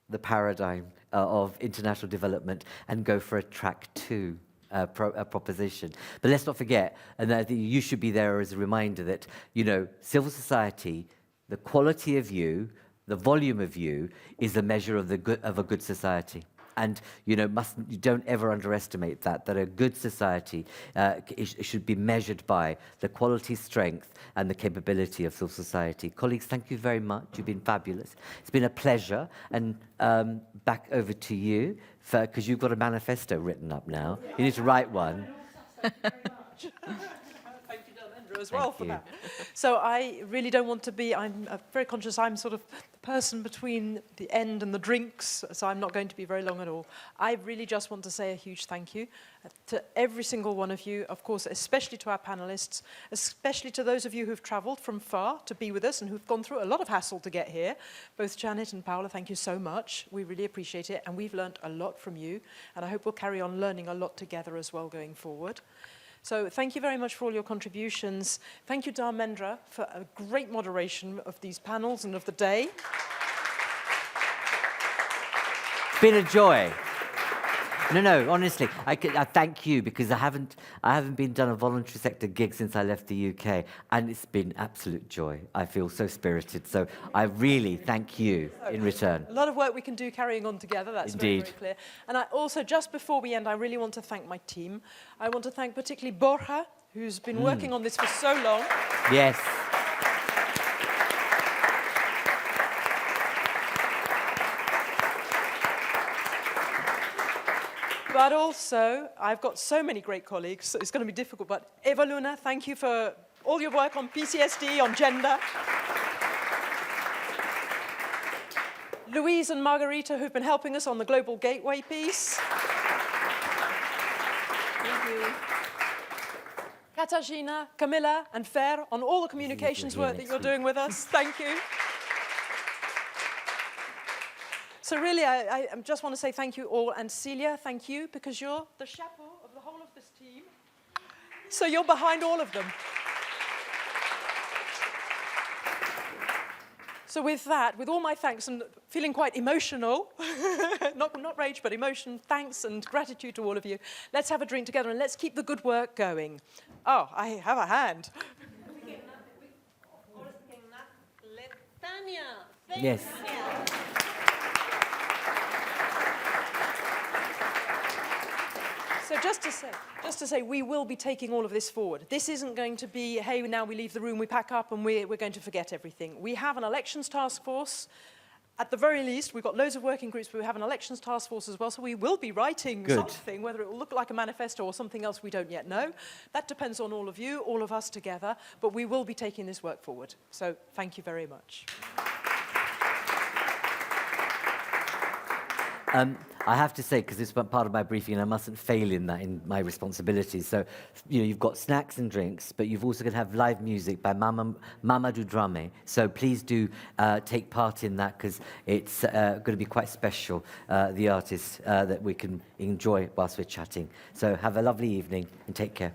the paradigm of international development and go for a track 2 proposition. But let's not forget, and I think you should be there as a reminder that, you know, civil society, the quality of you, the volume of you, is a measure of a good society. And, you know, you don't ever underestimate that a good society should be measured by the quality, strength, and the capability of civil society. Colleagues, thank you very much. You've been fabulous. It's been a pleasure. And back over to you, because you've got a manifesto written up now. You need to write one. As well for that. So I really don't want to be, I'm very conscious I'm sort of the person between the end and the drinks, so I'm not going to be very long at all. I really just want to say a huge thank you to every single one of you, of course, especially to our panelists, especially to those of you who've traveled from far to be with us and who've gone through a lot of hassle to get here. Both Janet and Paola, thank you so much. We really appreciate it, and we've learned a lot from you, and I hope we'll carry on learning a lot together as well going forward. So thank you very much for all your contributions. Thank you, Dharmendra, for a great moderation of these panels and of the day. It's been a joy. No, honestly, I thank you, because I haven't been done a voluntary sector gig since I left the UK, and it's been absolute joy. I feel so spirited, so I really thank you in return. A lot of work we can do carrying on together, that's Indeed. very clear. And I also, just before we end, I really want to thank my team. I want to thank particularly Borja, who's been working on this for so long. Yes. But also, I've got so many great colleagues, so it's going to be difficult, but Eva Luna, thank you for all your work on PCSD, on gender. Louise and Margarita, who've been helping us on the Global Gateway piece. Thank you. Katarzyna, Camilla, and Fer on all the communications work that you're doing with us. Thank you. So really, I just want to say thank you all. And Celia, thank you, because you're the chapeau of the whole of this team. So you're behind all of them. So with that, with all my thanks and feeling quite emotional, not rage, but emotion, thanks and gratitude to all of you, let's have a drink together and let's keep the good work going. Oh, I have a hand. Yes. So just to say, we will be taking all of this forward. This isn't going to be, hey, now we leave the room, we pack up, and we're going to forget everything. We have an elections task force. At the very least, we've got loads of working groups, but we have an elections task force as well, so we will be writing something, whether it will look like a manifesto or something else we don't yet know. That depends on all of you, all of us together, but we will be taking this work forward. So thank you very much. I have to say, because it's part of my briefing, and I mustn't fail in that, in my responsibilities. So, you know, you've got snacks and drinks, but you've also going to have live music by Mamadou Dramé. So please do take part in that, because it's going to be quite special, the artist that we can enjoy whilst we're chatting. So have a lovely evening and take care.